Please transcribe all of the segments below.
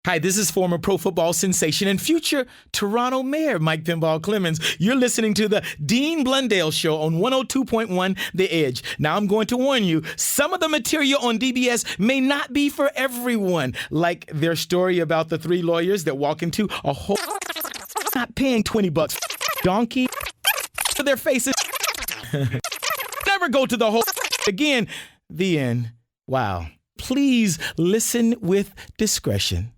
Hi, this is former pro football sensation and future Toronto Mayor Mike Pinball Clemens. You're listening to the Dean Blundell Show on 102.1 The Edge. Now, I'm going to warn you, some of the material on DBS may not be for everyone, like their story about the three lawyers that walk into a whole not paying $20 donkey for their faces. Never go to the whole again. The end. Wow. Please listen with discretion.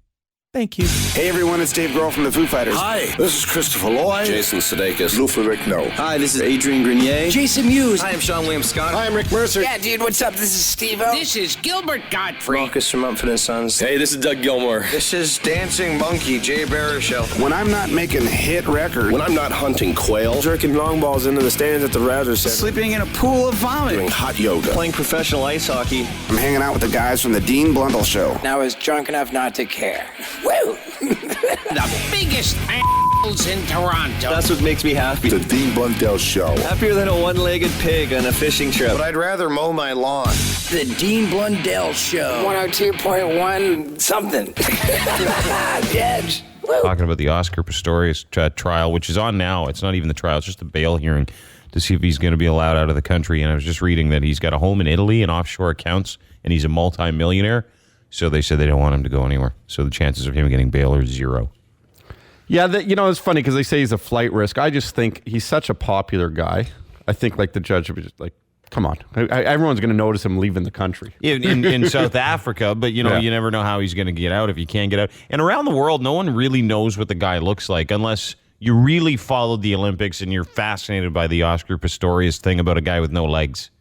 Thank you. Hey everyone, it's Dave Grohl from the Foo Fighters. Hi, this is Christopher Lloyd. Jason Sudeikis. Lou Ferrigno. Hi, this is Adrian Grenier. Jason Mewes. Hi, I'm Sean William Scott. Hi, I'm Rick Mercer. Yeah, dude, what's up? This is Steve-O. This is Gilbert Gottfried. Marcus from Mumford & Sons. Hey, this is Doug Gilmore. This is Dancing Monkey, Jay Baruchel. When I'm not making hit records, When I'm not hunting quail, jerking long balls into the stands at the Rouser Center, Sleeping in a pool of vomit. doing hot yoga, Playing professional ice hockey. I'm hanging out with the guys from the Dean Blundell Show. Now I was drunk enough not to care. Woo! The biggest a**holes in Toronto. That's what makes me happy. The Dean Blundell Show. Happier than a one-legged pig on a fishing trip. But I'd rather mow my lawn. The Dean Blundell Show. 102.1 something. The Edge. Woo! Talking about the Oscar Pistorius trial, which is on now. It's not even the trial. It's just a bail hearing to see if he's going to be allowed out of the country. And I was just reading that he's got a home in Italy and offshore accounts, and he's a multi-millionaire. So they said they don't want him to go anywhere. So the chances of him getting bail are zero. Yeah, it's funny because they say he's a flight risk. I just think he's such a popular guy. I think like the judge would be just like, come on. Everyone's going to notice him leaving the country. In South Africa, but you never know how he's going to get out if he can get out. And around the world, no one really knows what the guy looks like unless you really followed the Olympics and you're fascinated by the Oscar Pistorius thing about a guy with no legs.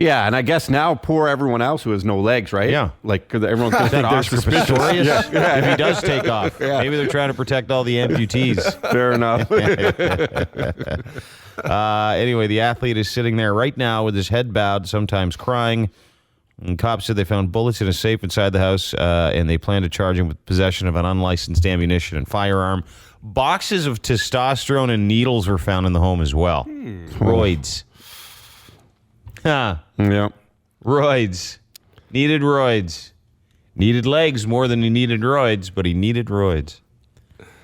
Yeah, and I guess now poor everyone else who has no legs, right? Yeah. Like, because everyone's going to think they're Oscar suspicious. Pistorius, if he does take off. Maybe they're trying to protect all the amputees. Fair enough. Anyway, the athlete is sitting there right now with his head bowed, sometimes crying. And cops said they found bullets in a safe inside the house, and they plan to charge him with possession of an unlicensed ammunition and firearm. Boxes of testosterone and needles were found in the home as well. Roids. Yeah. Roids. Needed roids. Needed legs more than he needed roids, but he needed roids.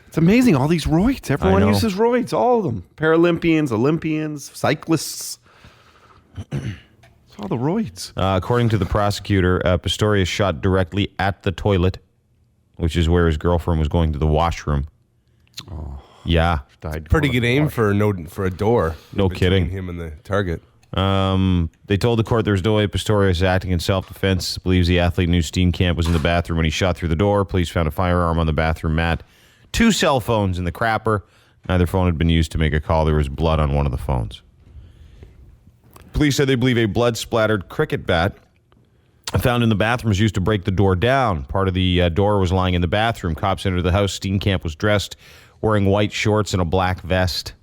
It's amazing, all these roids. Everyone I know. uses roids, all of them. Paralympians, Olympians, cyclists. It's all the roids. According to the prosecutor, Pistorius shot directly at the toilet, which is where his girlfriend was going to the washroom. Oh. Yeah. Pretty good aim for a door. No kidding. Him and the target. They told the court there's no way Pistorius is acting in self-defense. Believes the athlete knew Steenkamp was in the bathroom when he shot through the door. Police found a firearm on the bathroom mat. 2 cell phones in the crapper. Neither phone had been used to make a call. There was blood on one of the phones. Police said they believe a blood-splattered cricket bat found in the bathroom was used to break the door down. Part of the door was lying in the bathroom. Cops entered the house. Steenkamp was dressed, wearing white shorts and a black vest.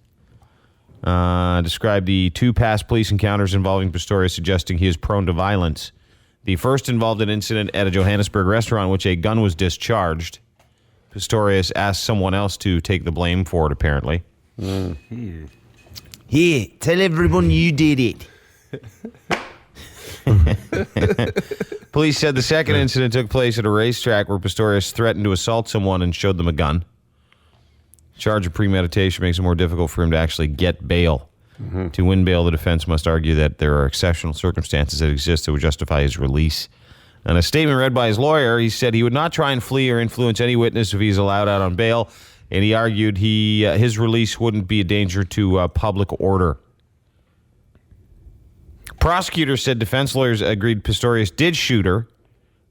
Described the 2 past police encounters involving Pistorius, suggesting he is prone to violence. The first involved an incident at a Johannesburg restaurant in which a gun was discharged. Pistorius asked someone else to take the blame for it, apparently. Here, tell everyone you did it. Police said the second incident took place at a racetrack where Pistorius threatened to assault someone and showed them a gun. Charge of premeditation makes it more difficult for him to actually get bail. Mm-hmm. To win bail, the defense must argue that there are exceptional circumstances that exist that would justify his release. In a statement read by his lawyer, he said he would not try and flee or influence any witness if he's allowed out on bail, and he argued his release wouldn't be a danger to public order. Prosecutors said defense lawyers agreed Pistorius did shoot her,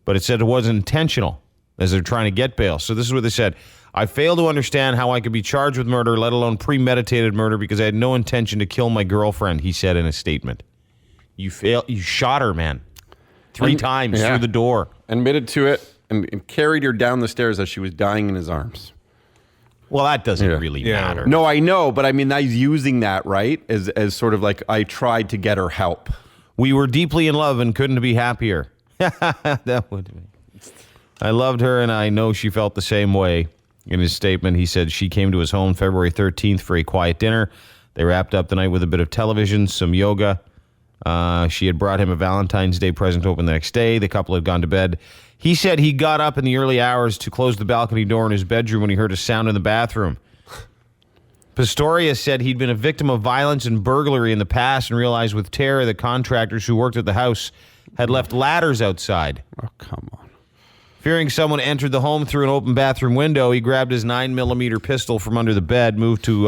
but it said it wasn't intentional as they're trying to get bail. So this is what they said. I fail to understand how I could be charged with murder, let alone premeditated murder, because I had no intention to kill my girlfriend, he said in a statement. You shot her, man. 3 times through the door. Admitted to it and carried her down the stairs as she was dying in his arms. Well, that doesn't really matter. No, I know, but I mean, he's using that, right, as sort of like, I tried to get her help. We were deeply in love and couldn't be happier. That would be. I loved her, and I know she felt the same way. In his statement, he said she came to his home February 13th for a quiet dinner. They wrapped up the night with a bit of television, some yoga. She had brought him a Valentine's Day present to open the next day. The couple had gone to bed. He said he got up in the early hours to close the balcony door in his bedroom when he heard a sound in the bathroom. Pistorius said he'd been a victim of violence and burglary in the past and realized with terror that contractors who worked at the house had left ladders outside. Oh, come on. Fearing someone entered the home through an open bathroom window, he grabbed his 9mm pistol from under the bed, moved to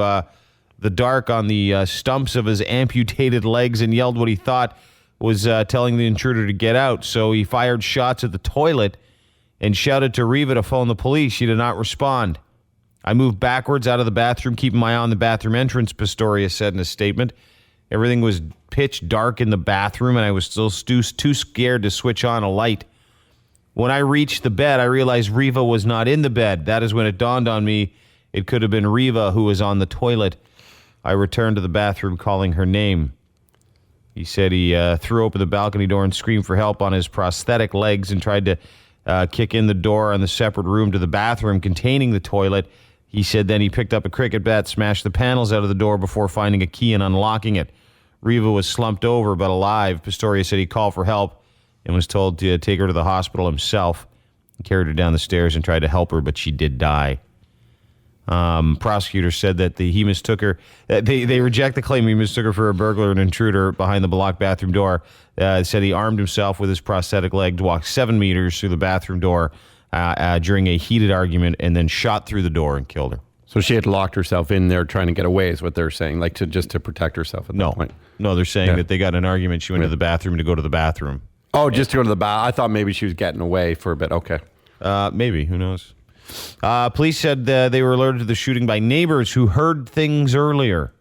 the dark on the stumps of his amputated legs, and yelled what he thought was telling the intruder to get out. So he fired shots at the toilet and shouted to Riva to phone the police. She did not respond. I moved backwards out of the bathroom, keeping my eye on the bathroom entrance, Pistorius said in a statement. Everything was pitch dark in the bathroom, and I was still too scared to switch on a light. When I reached the bed, I realized Riva was not in the bed. That is when it dawned on me it could have been Riva who was on the toilet. I returned to the bathroom calling her name. He said he threw open the balcony door and screamed for help on his prosthetic legs and tried to kick in the door on the separate room to the bathroom containing the toilet. He said then he picked up a cricket bat, smashed the panels out of the door before finding a key and unlocking it. Riva was slumped over but alive. Pistorius said he called for help and was told to take her to the hospital himself. He carried her down the stairs and tried to help her, but she did die. Prosecutors said that he mistook her. They reject the claim he mistook her for a burglar and intruder behind the blocked bathroom door. Said he armed himself with his prosthetic leg to walk 7 meters through the bathroom door during a heated argument and then shot through the door and killed her. So she had locked herself in there trying to get away is what they're saying, like just to protect herself at that point. No, they're saying that they got in an argument. She went to the bathroom to go to the bathroom. Oh, just to go to the bath. I thought maybe she was getting away for a bit. Okay. Maybe. Who knows? Police said they were alerted to the shooting by neighbors who heard things earlier.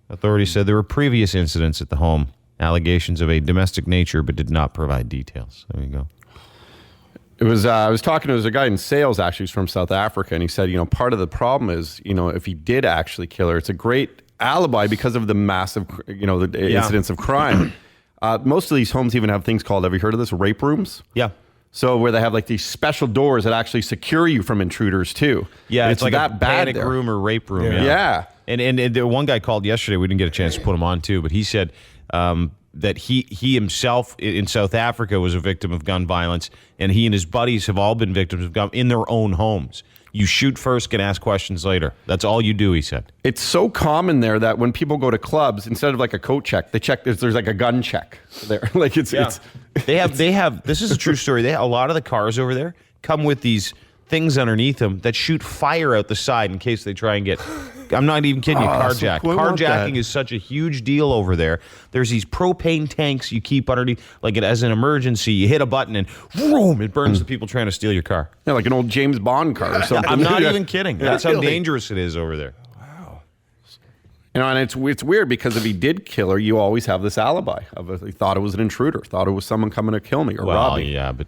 Authorities said there were previous incidents at the home, allegations of a domestic nature, but did not provide details. There you go. It was. I was talking to a guy in sales, actually, he's from South Africa, and he said, part of the problem is, if he did actually kill her, it's a great alibi because of the massive, the incidents of crime. Most of these homes even have things called, have you heard of this, rape rooms? Yeah. So where they have like these special doors that actually secure you from intruders too. Yeah, and it's like that a bad panic there. room or rape room. Yeah. And the one guy called yesterday. We didn't get a chance to put him on too, but he said that he himself in South Africa was a victim of gun violence, and he and his buddies have all been victims of gun in their own homes. You shoot first, can ask questions later. That's all you do, he said. It's so common there that when people go to clubs, instead of like a coat check, they check. There's like a gun check there. Like it's. They have. This is a true story. A lot of the cars over there come with these things underneath them that shoot fire out the side in case they try and get. I'm not even kidding you. Carjack. Carjacking is such a huge deal over there. There's these propane tanks you keep underneath, like it as an emergency. You hit a button and vroom, it burns the people trying to steal your car. Yeah, like an old James Bond car or something. I'm not even kidding. That's how dangerous it is over there. And it's weird because if he did kill her, you always have this alibi of he thought it was an intruder, thought it was someone coming to kill me or rob me. Yeah, but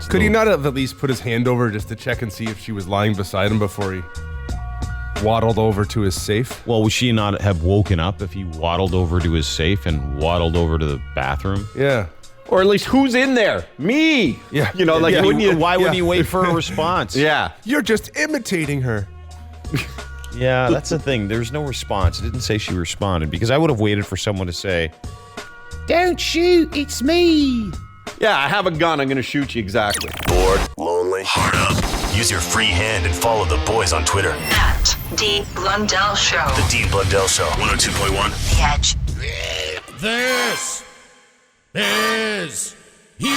could he not have at least put his hand over just to check and see if she was lying beside him before he waddled over to his safe? Well, would she not have woken up if he waddled over to his safe and waddled over to the bathroom? Yeah. Or at least who's in there? Me. Yeah. Why wouldn't you wait for a response? Yeah. You're just imitating her. Yeah, that's the thing. There's no response. It didn't say she responded because I would have waited for someone to say, "Don't shoot, it's me." Yeah, I have a gun. I'm going to shoot you. Exactly. Bored, lonely, hard up. Use your free hand and follow the boys on Twitter. At Dean Blundell Show. The Dean Blundell Show. 102.1. The Edge. This is your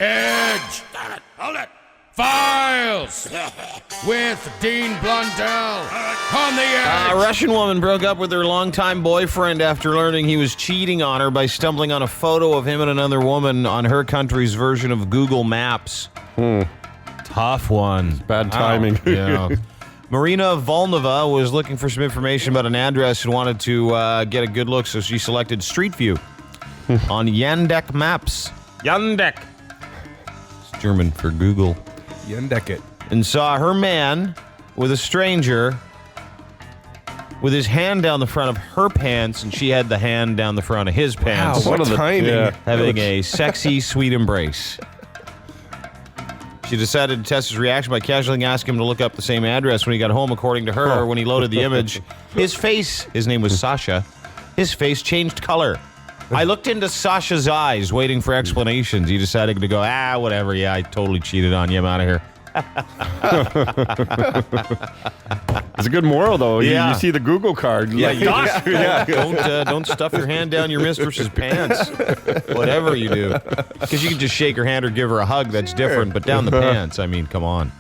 Edge. Hold it. Files with Dean Blundell on the Edge. A Russian woman broke up with her longtime boyfriend after learning he was cheating on her by stumbling on a photo of him and another woman on her country's version of Google Maps. Tough one. Bad timing. Yeah. Marina Volnova was looking for some information about an address and wanted to get a good look, so she selected Street View on Yandex Maps. Yandex. It's German for Google. Yandex. And saw her man with a stranger with his hand down the front of her pants, and she had the hand down the front of his pants. Wow, what timing. Having a sexy, sweet embrace. She decided to test his reaction by casually asking him to look up the same address when he got home. According to her, when he loaded the image, his name was Sasha, his face changed color. I looked into Sasha's eyes, waiting for explanations. He decided to go, whatever. Yeah, I totally cheated on you. I'm out of here. It's a good moral, though. Yeah. You see the Google card. Don't stuff your hand down your mistress's pants. Whatever you do. Because you can just shake her hand or give her a hug. That's different. But down the pants, I mean, come on.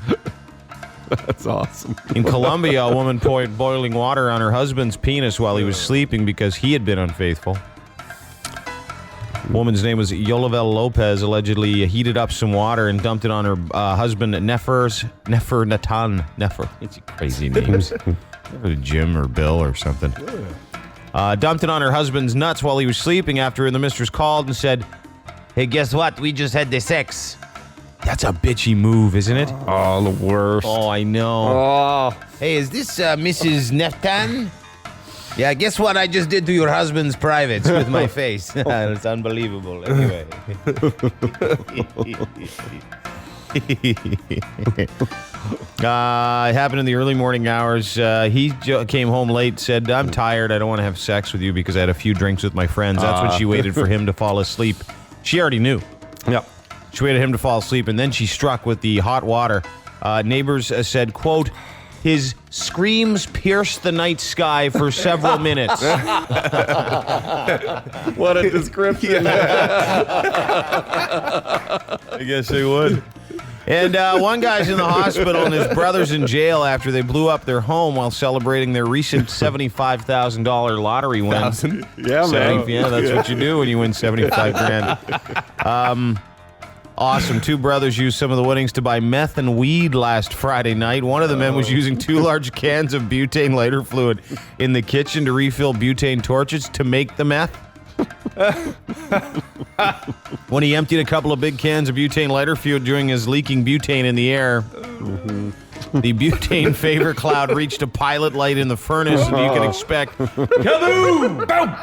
That's awesome. In Colombia, a woman poured boiling water on her husband's penis while he was sleeping because he had been unfaithful. Woman's name was Yolivel Lopez, allegedly heated up some water and dumped it on her husband, Nefer Natan. Nefer. It's crazy names. Never Jim or Bill or something. Dumped it on her husband's nuts while he was sleeping after the mistress called and said, "Hey, guess what? We just had the sex." That's a bitchy move, isn't it? Oh, the worst. Oh, I know. Oh. Hey, is this Mrs. Neftan? Yeah, guess what I just did to your husband's privates with my face? It's unbelievable. Anyway. It happened in the early morning hours. He came home late, said, "I'm tired. I don't want to have sex with you because I had a few drinks with my friends." That's when she waited for him to fall asleep. She already knew. Yep. She waited him to fall asleep, and then she struck with the hot water. Neighbors said, quote, "His screams pierced the night sky for several minutes." What a description. I guess they would. And one guy's in the hospital and his brother's in jail after they blew up their home while celebrating their recent $75,000 lottery win. Yeah, man. Yeah, that's what you do when you win 75 grand. Awesome. Two brothers used some of the winnings to buy meth and weed last Friday night. One of the men was using 2 large cans of butane lighter fluid in the kitchen to refill butane torches to make the meth. When he emptied a couple of big cans of butane lighter fluid during his leaking butane in the air, the butane favor cloud reached a pilot light in the furnace, and you can expect kaboom! Boom!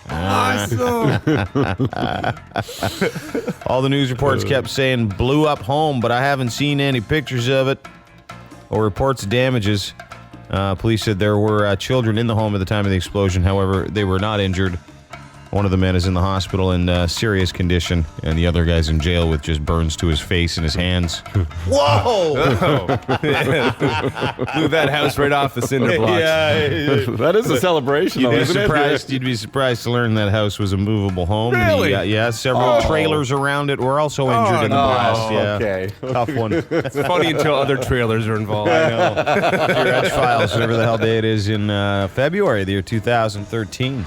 Awesome. All the news reports kept saying blew up home, but I haven't seen any pictures of it or reports of damages. Police said there were children in the home at the time of the explosion. However, they were not injured. One of the men is in the hospital in serious condition, and the other guy's in jail with just burns to his face and his hands. Whoa! Blew that house right off the cinder blocks. Yeah, That is a celebration, though, isn't it? You'd be surprised to learn that house was a movable home. Really? Yeah, several trailers around it were also injured in the blast. Yeah. Okay. Tough one. It's funny until other trailers are involved. I know. Your Edgefiles, whatever the hell day it is in February, the year 2013.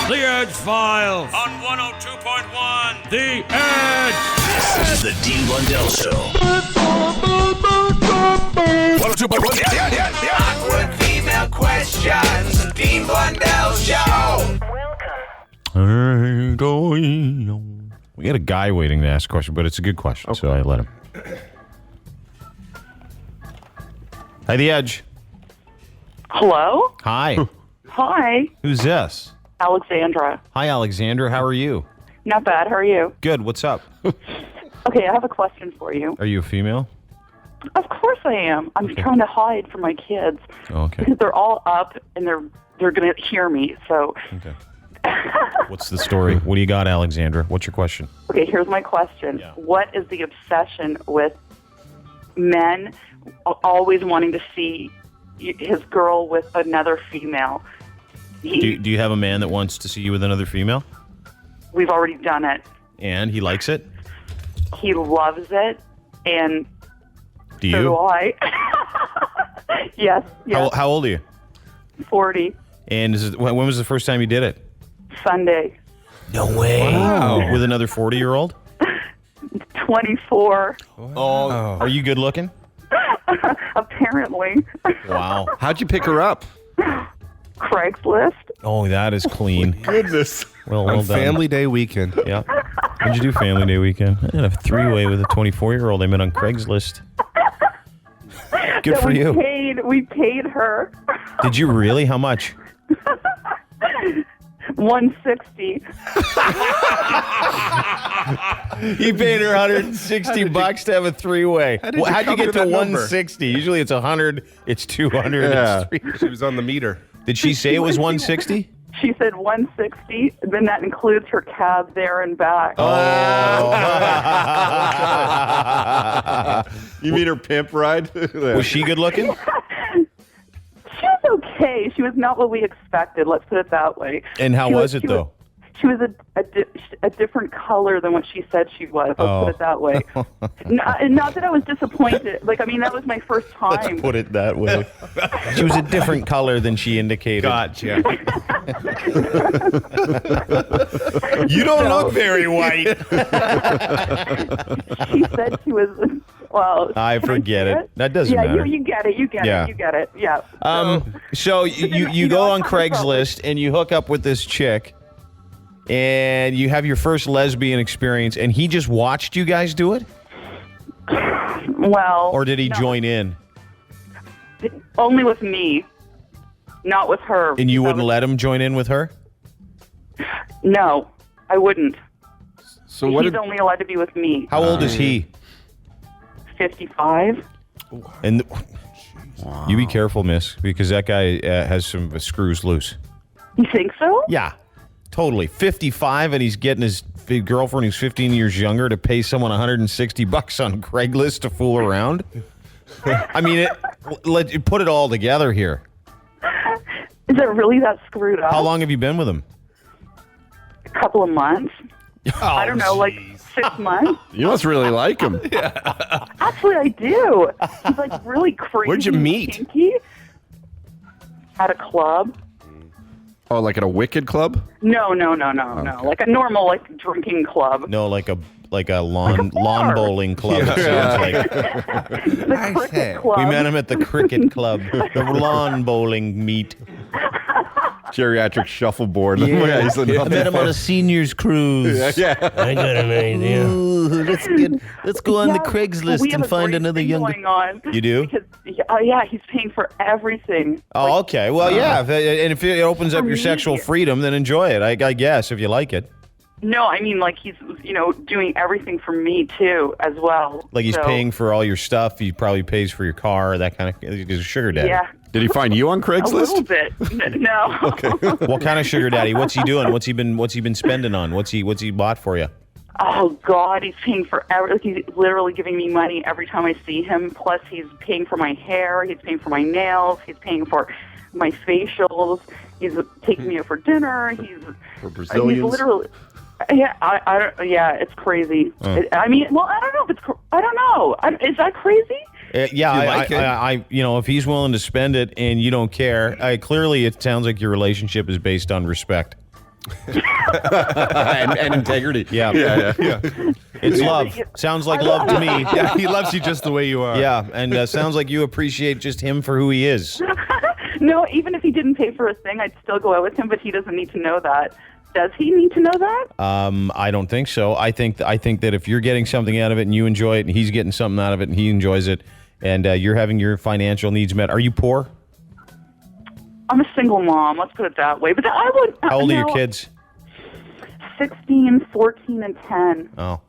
The Edgefiles on 102.1 The Edge. This is the Dean Blundell Show. 102.1. Yeah. Awkward female questions. Dean Blundell Show. We got a guy waiting to ask a question, but it's a good question, so I let him. Hi, The Edge. Hello? Hi. Hi. Who's this? Alexandra. Hi, Alexandra. How are you? Not bad. How are you? Good. What's up? Okay, I have a question for you. Are you a female? Of course I am. I'm trying to hide from my kids. Oh, okay. Because they're all up and they're going to hear me. So. Okay. What's the story? What do you got, Alexandra? What's your question? Okay, here's my question. Yeah. What is the obsession with men always wanting to see his girl with another female? Do you have a man that wants to see you with another female? We've already done it. And he likes it? He loves it, and do you? So do I. Yes. How old are you? 40. And when was the first time you did it? Sunday. No way. Wow. With another 40-year-old? 24. Oh, are you good looking? Apparently. Wow. How'd you pick her up? Craigslist. Oh, that is clean. Goodness. Well On done. Family Day weekend. Yeah. What'd you do Family Day weekend? I had a 3-way with a 24-year-old I met on Craigslist. Good for you. We paid her. Did you really? How much? $160. You paid her $160 to have a 3-way. How'd you get to 160? Usually it's 100, it's 200. Yeah. It's 300. She was on the meter. Did she say it was 160? She said 160, then that includes her cab there and back. You mean her pimp ride? Was she good looking? She was okay. She was not what we expected. Let's put it that way. And how was it, though? She was a different color than what she said she was. Let's put it that way. Not that I was disappointed. Like, I mean, that was my first time. Let's put it that way. She was a different color than she indicated. Gotcha. You don't look very white. She said she was. Well, I forget it. That doesn't matter. You get it. You get it. You get it. Yeah. So you go on Craigslist and you hook up with this chick. And you have your first lesbian experience, and he just watched you guys do it? Well... Or did he join in? Only with me, not with her. And you wouldn't let him join in with her? No, I wouldn't. So He's only allowed to be with me. How old is he? 55. And you be careful, miss, because that guy has some screws loose. You think so? Yeah. Totally. 55, and he's getting his girlfriend who's 15 years younger to pay someone $160 on Craigslist to fool around. I mean, put it all together here. Is it really that screwed up? How long have you been with him? A couple of months. I don't know, like 6 months. You must really like him. Actually, I do. He's like really crazy. Where'd you meet? Kinky. At a club. Oh, like at a wicked club? No. Like a normal, like, drinking club. No, like a lawn bowling club. It sounds like. The cricket club. We met him at the cricket club, the lawn bowling meet. Geriatric shuffleboard. Yeah. I met him on a seniors cruise. Yeah. I got an idea. Ooh, let's go on the Craigslist and find another young. Going on You do? Because, he's paying for everything. Oh, okay. Well, yeah. And if it opens up your sexual freedom, then enjoy it. I guess if you like it. No, I mean, like, he's, doing everything for me, too, as well. Like he's paying for all your stuff. He probably pays for your car, that kind of. He's a sugar daddy. Yeah. Did he find you on Craigslist? A little bit. No. Okay. What kind of sugar daddy? What's he doing? What's he been spending on? What's he bought for you? Oh, God, he's paying for everything. He's literally giving me money every time I see him. Plus, he's paying for my hair. He's paying for my nails. He's paying for my facials. He's taking me out for dinner. For Brazilians? He's literally... Yeah, it's crazy. I mean, well, I don't know if it's... I don't know. Is that crazy? If he's willing to spend it and you don't care, clearly it sounds like your relationship is based on respect. and integrity. Yeah. It's love. Sounds like love to me. Yeah, he loves you just the way you are. Yeah, and sounds like you appreciate just him for who he is. No, even if he didn't pay for a thing, I'd still go out with him, but he doesn't need to know that. Does he need to know that? I don't think so. I think that if you're getting something out of it and you enjoy it and he's getting something out of it and he enjoys it and you're having your financial needs met. Are you poor? I'm a single mom. Let's put it that way. But I would. How old are your kids? 16, 14, and 10. Oh.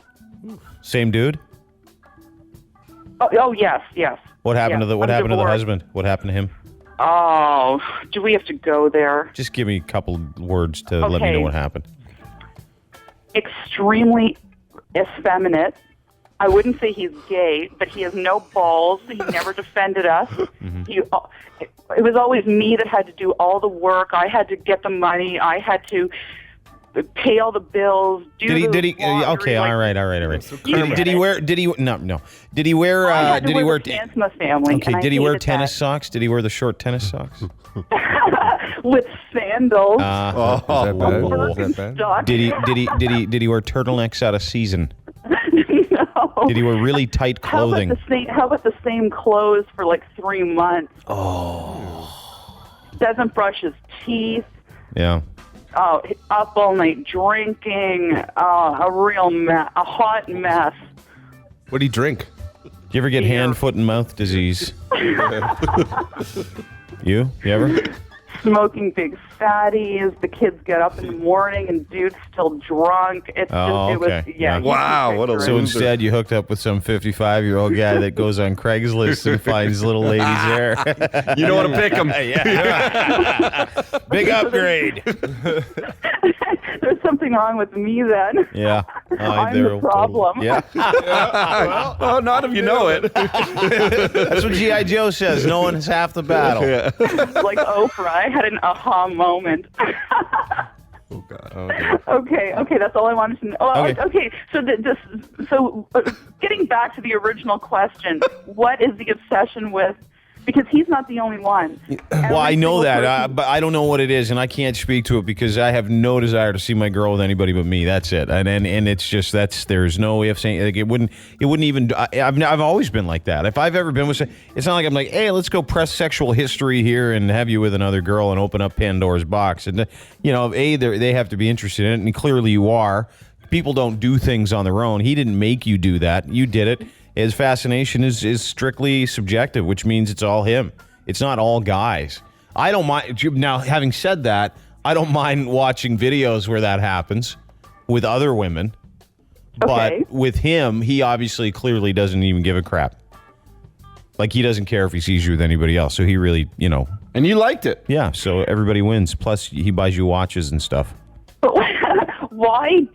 Same dude? Oh yes. What happened to the husband? What happened to him? Oh, do we have to go there? Just give me a couple words to let me know what happened. Extremely effeminate. I wouldn't say he's gay, but he has no balls. He never defended us. It was always me that had to do all the work. I had to get the money. I had to pay all the bills. Did he? Okay, all right. Did he wear pants in the family? Okay, did he wear tennis socks? Did he wear the short tennis socks? With sandals. Is that bad? Did he wear turtlenecks out of season? No. Did he wear really tight clothing? How about the same clothes for like 3 months? Oh. Doesn't brush his teeth. Yeah. Oh, up all night drinking. A real mess. A hot mess. What do you drink? Do you ever get hand, foot, and mouth disease? You ever? smoking big fatties. The kids get up in the morning and dude's still drunk. It's just, it was, yeah. Wow, what a So instead, you hooked up with some 55-year-old guy that goes on Craigslist and finds little ladies there. You don't want to pick him. Yeah. Big upgrade. There's something wrong with me then. Yeah. I'm the problem. Yeah. Well, not if you know it. That's what G.I. Joe says. No one is half the battle. Yeah. Like Oprah, I had an aha moment. Oh, God. Okay, that's all I wanted to know. Oh, okay. So getting back to the original question, what is the obsession with? Because he's not the only one. Well, I know that, but I don't know what it is, and I can't speak to it because I have no desire to see my girl with anybody but me. That's it, and it's just there's no ifs. Like it wouldn't even. I've always been like that. If I've ever been with, it's not like I'm like, hey, let's go press sexual history here and have you with another girl and open up Pandora's box. And they have to be interested in it, and clearly you are. People don't do things on their own. He didn't make you do that. You did it. His fascination is strictly subjective, which means it's all him. It's not all guys. I don't mind. Now, having said that, I don't mind watching videos where that happens with other women. Okay. But with him, he obviously clearly doesn't even give a crap. Like, he doesn't care if he sees you with anybody else. So he really, And you liked it. Yeah, so everybody wins. Plus, he buys you watches and stuff. Why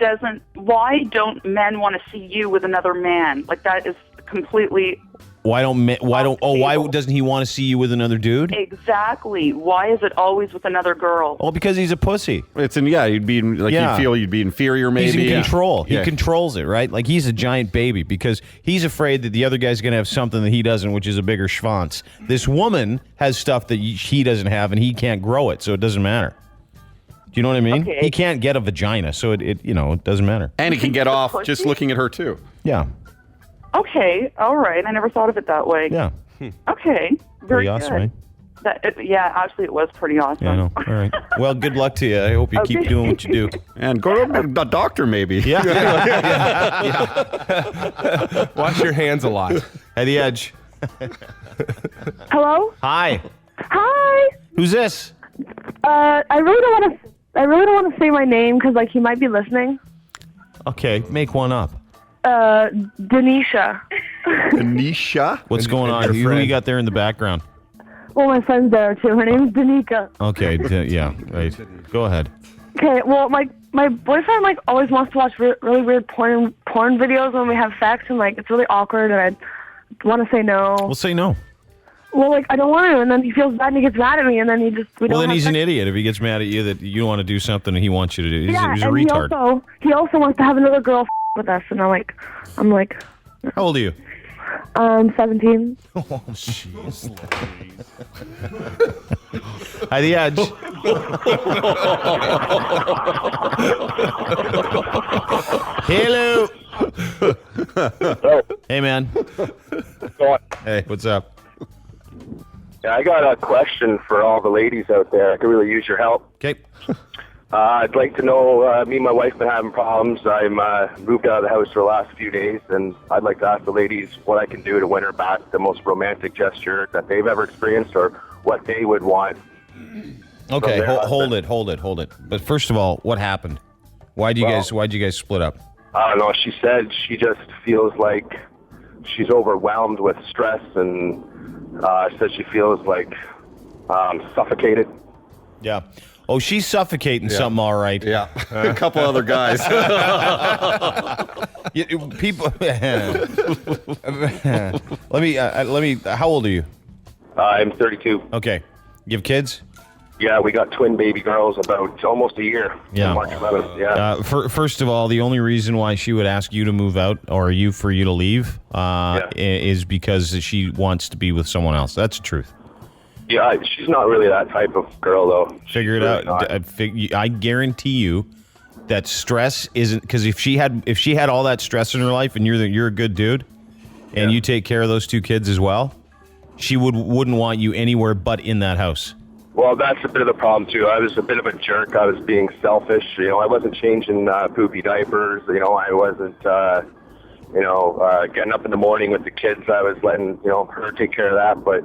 don't men want to see you with another man? Like, that is completely. Why doesn't he want to see you with another dude? Exactly. Why is it always with another girl? Well, because he's a pussy. You'd feel you'd be inferior maybe. He's in control. Yeah. He controls it, right? Like, he's a giant baby because he's afraid that the other guy's going to have something that he doesn't, which is a bigger schwanz. This woman has stuff that he doesn't have, and he can't grow it, so it doesn't matter. Do you know what I mean? Okay. He can't get a vagina, so it doesn't matter. And he can get off just looking at her too. Yeah. Okay, all right. I never thought of it that way. Yeah. Okay, very Pretty awesome, good. right? Actually, it was pretty awesome. Yeah, I know. All right. Well, good luck to you. I hope you keep doing what you do. And go to the doctor maybe. Yeah. Wash your hands a lot. At the edge. Hello? Hi. Hi. Who's this? I really don't want to say my name because he might be listening. Okay, make one up. Denisha. Denisha? What's going on? Who you got there in the background? Well, my friend's there too. Her name's Danica. Okay, yeah, right. Go ahead. Okay, well, my boyfriend always wants to watch really weird porn videos when we have sex, and it's really awkward, and I want to say no. We'll say no. Well, I don't want to, and then he feels bad and he gets mad at me, and then we don't. Well, then he's an idiot if he gets mad at you that you want to do something and he wants you to do. He's a retard. He also wants to have another girl with us, and I'm like. How old are you? 17. Oh, jeez. At the edge. Hello. Hey, man. What's going on? Hey, what's up? Yeah, I got a question for all the ladies out there. I could really use your help. Okay. I'd like to know, me and my wife have been having problems. I'm moved out of the house for the last few days, and I'd like to ask the ladies what I can do to win her back, the most romantic gesture that they've ever experienced, or what they would want. Okay, hold it. But first of all, what happened? Why'd you guys split up? I don't know. She said she just feels like she's overwhelmed with stress, and says she feels suffocated. Yeah. Oh, she's suffocating something, all right. Yeah. A couple other guys. People. Let me. How old are you? I'm 32. Okay. You have kids? Yeah, we got twin baby girls about almost a year. Yeah. March 11th. Yeah. First of all, the only reason why she would ask you to move out or for you to leave is because she wants to be with someone else. That's the truth. Yeah, she's not really that type of girl, though. Figure it out. I guarantee you that stress isn't, because if she had all that stress in her life and you're a good dude and you take care of those two kids as well, she wouldn't want you anywhere but in that house. Well, that's a bit of the problem too. I was a bit of a jerk. I was being selfish. I wasn't changing poopy diapers. I wasn't getting up in the morning with the kids. I was letting her take care of that. But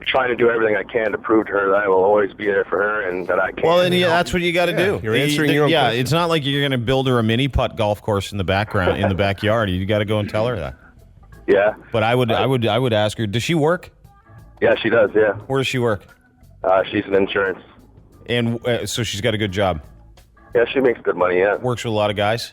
trying to do everything I can to prove to her that I will always be there for her and that I can. Well, then that's what you got to do. You're answering your own question. It's not like you're going to build her a mini putt golf course in the backyard. You got to go and tell her that. Yeah. But I would ask her. Does she work? Yeah, she does. Yeah. Where does she work? She's in insurance. And so she's got a good job. Yeah, she makes good money. Yeah. Works with a lot of guys.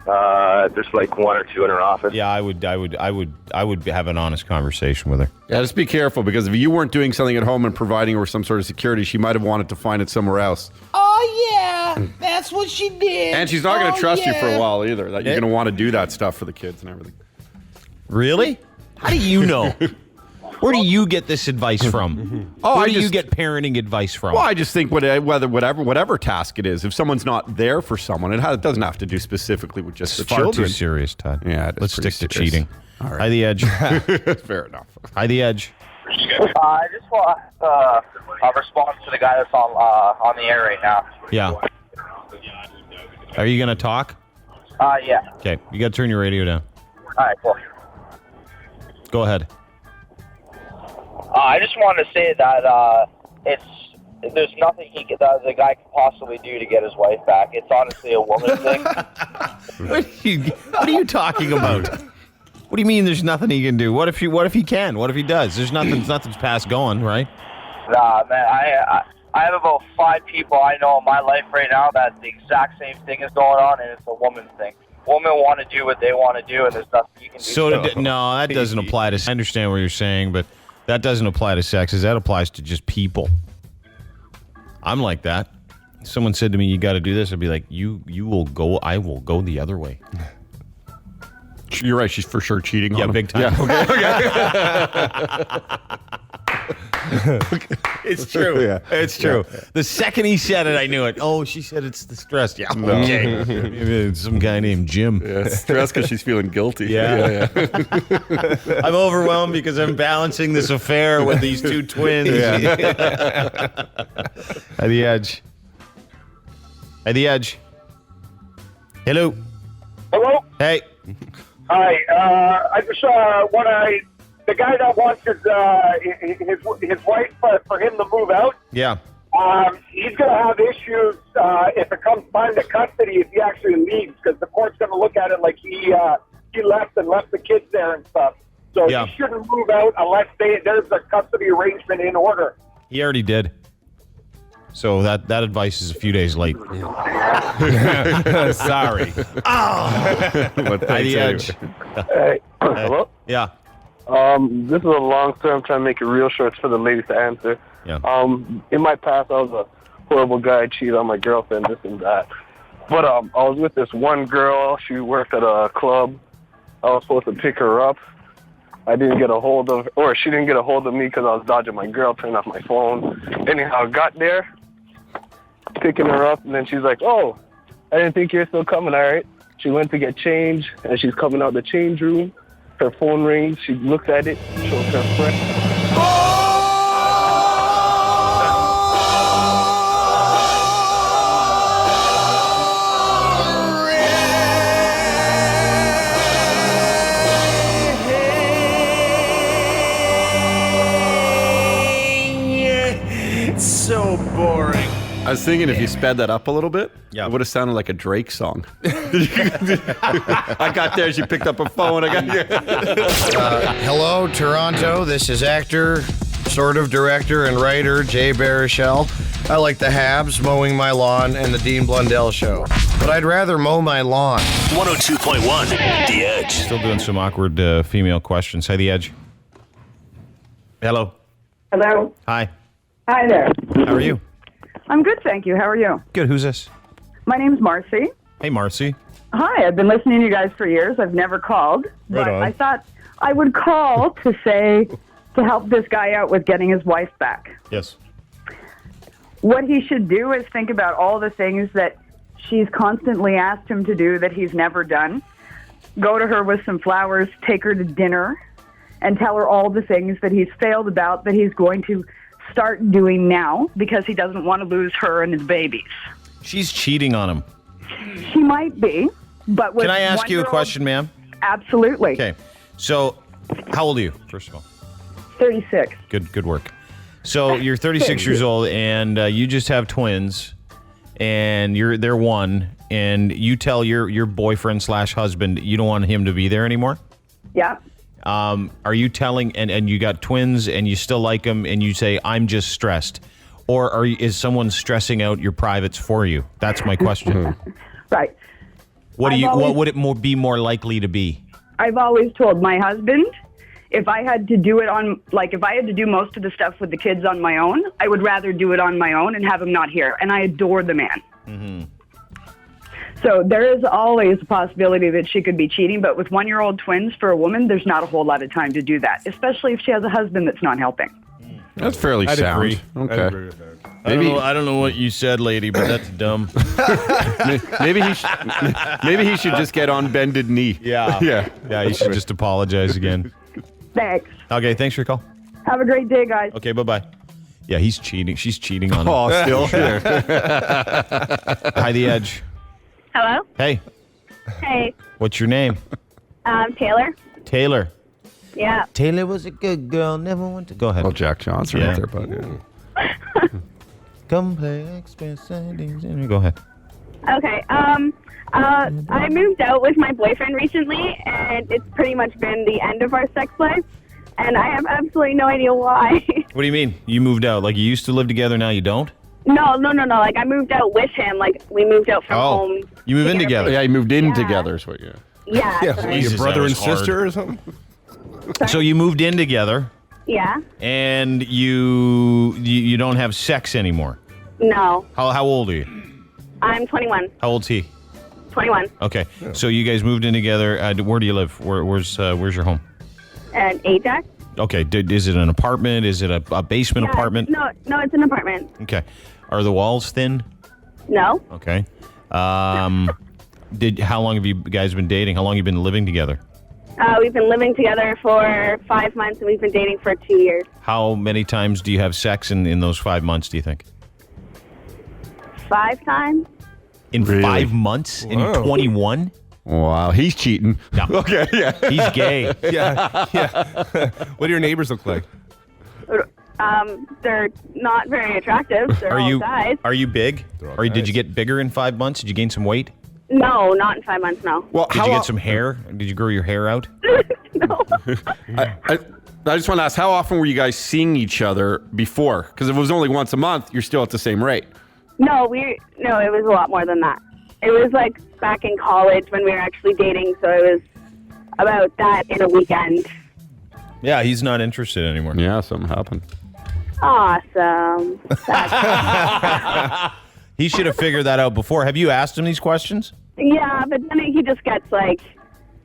There's like one or two in her office. Yeah, I would have an honest conversation with her. Yeah, just be careful, because if you weren't doing something at home and providing her with some sort of security, she might have wanted to find it somewhere else. Oh, yeah. That's what she did. And she's not going to trust you for a while either. That you're going to want to do that stuff for the kids and everything. Really? How do you know? Where do you get this advice from? Where do you get parenting advice from? Well, I just think whatever task it is, if someone's not there for someone, it doesn't have to do specifically with just the far children. Too serious, Todd. Yeah, let's stick to serious. cheating. All right. Hi, The Edge. Fair enough. Hi, The Edge. I just want a response to the guy that's on the air right now. Yeah. Are you going to talk? Yeah. Okay, you got to turn your radio down. All right, cool. Go ahead. I just wanted to say that there's nothing the guy can possibly do to get his wife back. It's honestly a woman thing. What are you talking about? What do you mean there's nothing he can do? What if he can? What if he does? There's nothing's past going, right? Nah, man, I have about 5 people I know in my life right now that the exact same thing is going on, and it's a woman thing. Women want to do what they want to do, and there's nothing you can do. No, that doesn't apply to. I understand what you're saying, but that doesn't apply to sexes. That applies to just people. I'm like that. If someone said to me, "You got to do this," I'd be like, "You will go. I will go the other way." You're right. She's for sure cheating on him. Big time. Yeah, It's true. Yeah. It's true. Yeah. The second he said it, I knew it. Oh, she said it's the stress. Yeah, okay. Maybe it's some guy named Jim. Yeah, stressed because she's feeling guilty. Yeah. I'm overwhelmed because I'm balancing this affair with these two twins. Yeah. At The Edge. At The Edge. Hello. Hello? Hey. Hi. I just the guy that wants his wife for him to move out. Yeah. He's going to have issues if it comes time to custody if he actually leaves, because the court's going to look at it like he left the kids there and stuff. So Yeah. he shouldn't move out unless there's a custody arrangement in order. He already did. So that advice is a few days late. Sorry. But Hi, The Edge. Hey. Hello? Yeah. This is a long story. I'm trying to make it real short for the ladies to answer. Yeah. In my past, I was a horrible guy, cheated on my girlfriend, this and that. But I was with this one girl. She worked at a club. I was supposed to pick her up. I didn't get a hold of, or she didn't get a hold of me because I was dodging my girl, turning off my phone. Anyhow, got there, picking her up, and then she's like, "Oh, I didn't think you were still coming." All right. She went to get change, and she's coming out the change room. Her phone rings. She looks at it, shows her friend. It's so boring. I was thinking if you sped that up a little bit, Yeah. it would have sounded like a Drake song. I got there, she picked up her phone. Hello, Toronto. This is actor, sort of director, and writer Jay Baruchel. I like the Habs, mowing my lawn, and the Dean Blundell show. But I'd rather mow my lawn. 102.1 The Edge. Still doing some awkward female questions. Hi, The Edge. Hello. Hello. Hi. Hi there. How are you? I'm good, thank you. How are you? Good. Who's this? My name's Marcy. Hey, Marcy. Hi, I've been listening to you guys for years. I've never called. Right but on. I thought I would call to help this guy out with getting his wife back. Yes. What he should do is think about all the things that she's constantly asked him to do that he's never done. Go to her with some flowers, take her to dinner, and tell her all the things that he's failed about that he's going to start doing now because he doesn't want to lose her and his babies. She's cheating on him. She might be, but with Can I ask you a 1-year-old question, ma'am? Absolutely. Okay. So, how old are you, first of all? 36. Good work. So you're 36 years old, and you just have twins, and they're one, and you tell your boyfriend / husband you don't want him to be there anymore? Yeah. Are you telling, and you got twins, and you still like them, and you say, I'm just stressed? Or is someone stressing out your privates for you? That's my question. Right. What would it be more likely to be? I've always told my husband, if I had to do most of the stuff with the kids on my own, I would rather do it on my own and have him not here. And I adore the man. Mm-hmm. So there is always a possibility that she could be cheating, but with 1-year-old twins for a woman, there's not a whole lot of time to do that, especially if she has a husband that's not helping. That's fairly I'd sound. agree. Okay. I'd agree with that. I don't know what you said, lady, but that's dumb. maybe he should just get on bended knee. Yeah. You should just apologize again. Thanks. Okay, thanks for your call. Have a great day, guys. Okay, bye-bye. Yeah, he's cheating. She's cheating on him. Oh, still? Hi, The Edge. Hello? Hey, Hey, what's your name? Taylor. Taylor. Yeah. Taylor was a good girl, never went to... Go ahead. Oh, Jack Johnson right there, bud. Come play Express Settings. Go ahead. Okay. I moved out with my boyfriend recently, and it's pretty much been the end of our sex life, and I have absolutely no idea why. What do you mean? You moved out? Like you used to live together, now you don't? No. Like, I moved out with him. Like, we moved out from home. You move in together? Yeah, you moved in together is what you... Yeah. Your brother and sister or something? So you moved in together, Yeah. and you don't have sex anymore. No. How old are you? I'm 21. How old's he? 21. Okay, so you guys moved in together. Where do you live? Where's your home? And Ajax? Okay, is it an apartment? Is it a basement apartment? No, it's an apartment. Okay, are the walls thin? No. Okay. How long have you guys been dating? How long have you been living together? We've been living together for 5 months, and we've been dating for 2 years. How many times do you have sex in those 5 months, do you think? 5 times? In 5 months? In 21? Wow, he's cheating. No. Okay, yeah. He's gay. Yeah. What do your neighbors look like? They're not very attractive. They're all guys. Are you big? Or did you get bigger in 5 months? Did you gain some weight? No, not in 5 months, no. Well, did you get some hair? Did you grow your hair out? I just want to ask, how often were you guys seeing each other before? Because if it was only once a month, you're still at the same rate. No, it was a lot more than that. It was like back in college when we were actually dating, so it was about that in a weekend. Yeah, he's not interested anymore. Yeah, something happened. Awesome. He should have figured that out before. Have you asked him these questions? Yeah, but then he just gets like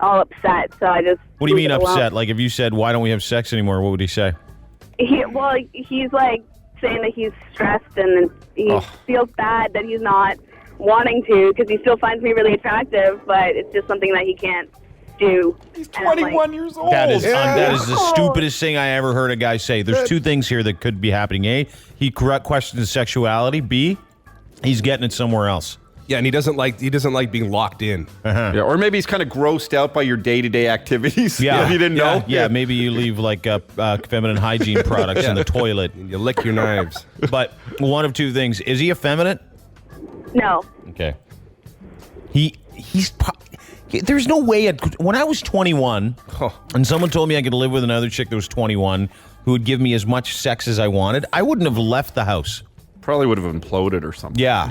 all upset, so I just... What do you mean leave it alone. upset? Like if you said, why don't we have sex anymore, what would he say? He's like saying that he's stressed and he feels bad that he's not wanting to because he still finds me really attractive, but it's just something that he can't do. He's 21 years old. That is the stupidest thing I ever heard a guy say. There's two things here that could be happening. A, he questions his sexuality. B, he's getting it somewhere else. Yeah, and he doesn't like being locked in. Yeah, or maybe he's kind of grossed out by your day-to-day activities. Yeah, if you didn't know. Yeah, maybe you leave like feminine hygiene products in the toilet. And you lick your knives. But one of two things: is he effeminate? No. Okay. There's no way. When I was 21, and someone told me I could live with another chick that was 21 who would give me as much sex as I wanted, I wouldn't have left the house. Probably would have imploded or something. Yeah.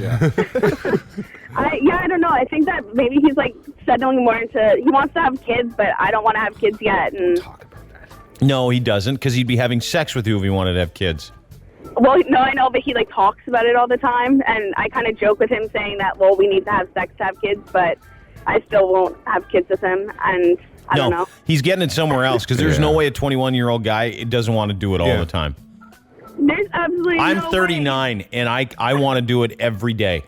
I don't know. I think that maybe he's like settling more into. He wants to have kids, but I don't want to have kids yet. And No, he doesn't, because he'd be having sex with you if he wanted to have kids. well, no, I know, but he like talks about it all the time, and I kind of joke with him saying that well, we need to have sex to have kids, but I still won't have kids with him, and I don't know. He's getting it somewhere else, because there's no way a 21-year-old guy doesn't want to do it all the time. There's absolutely I'm no 39, and I want to do it every day.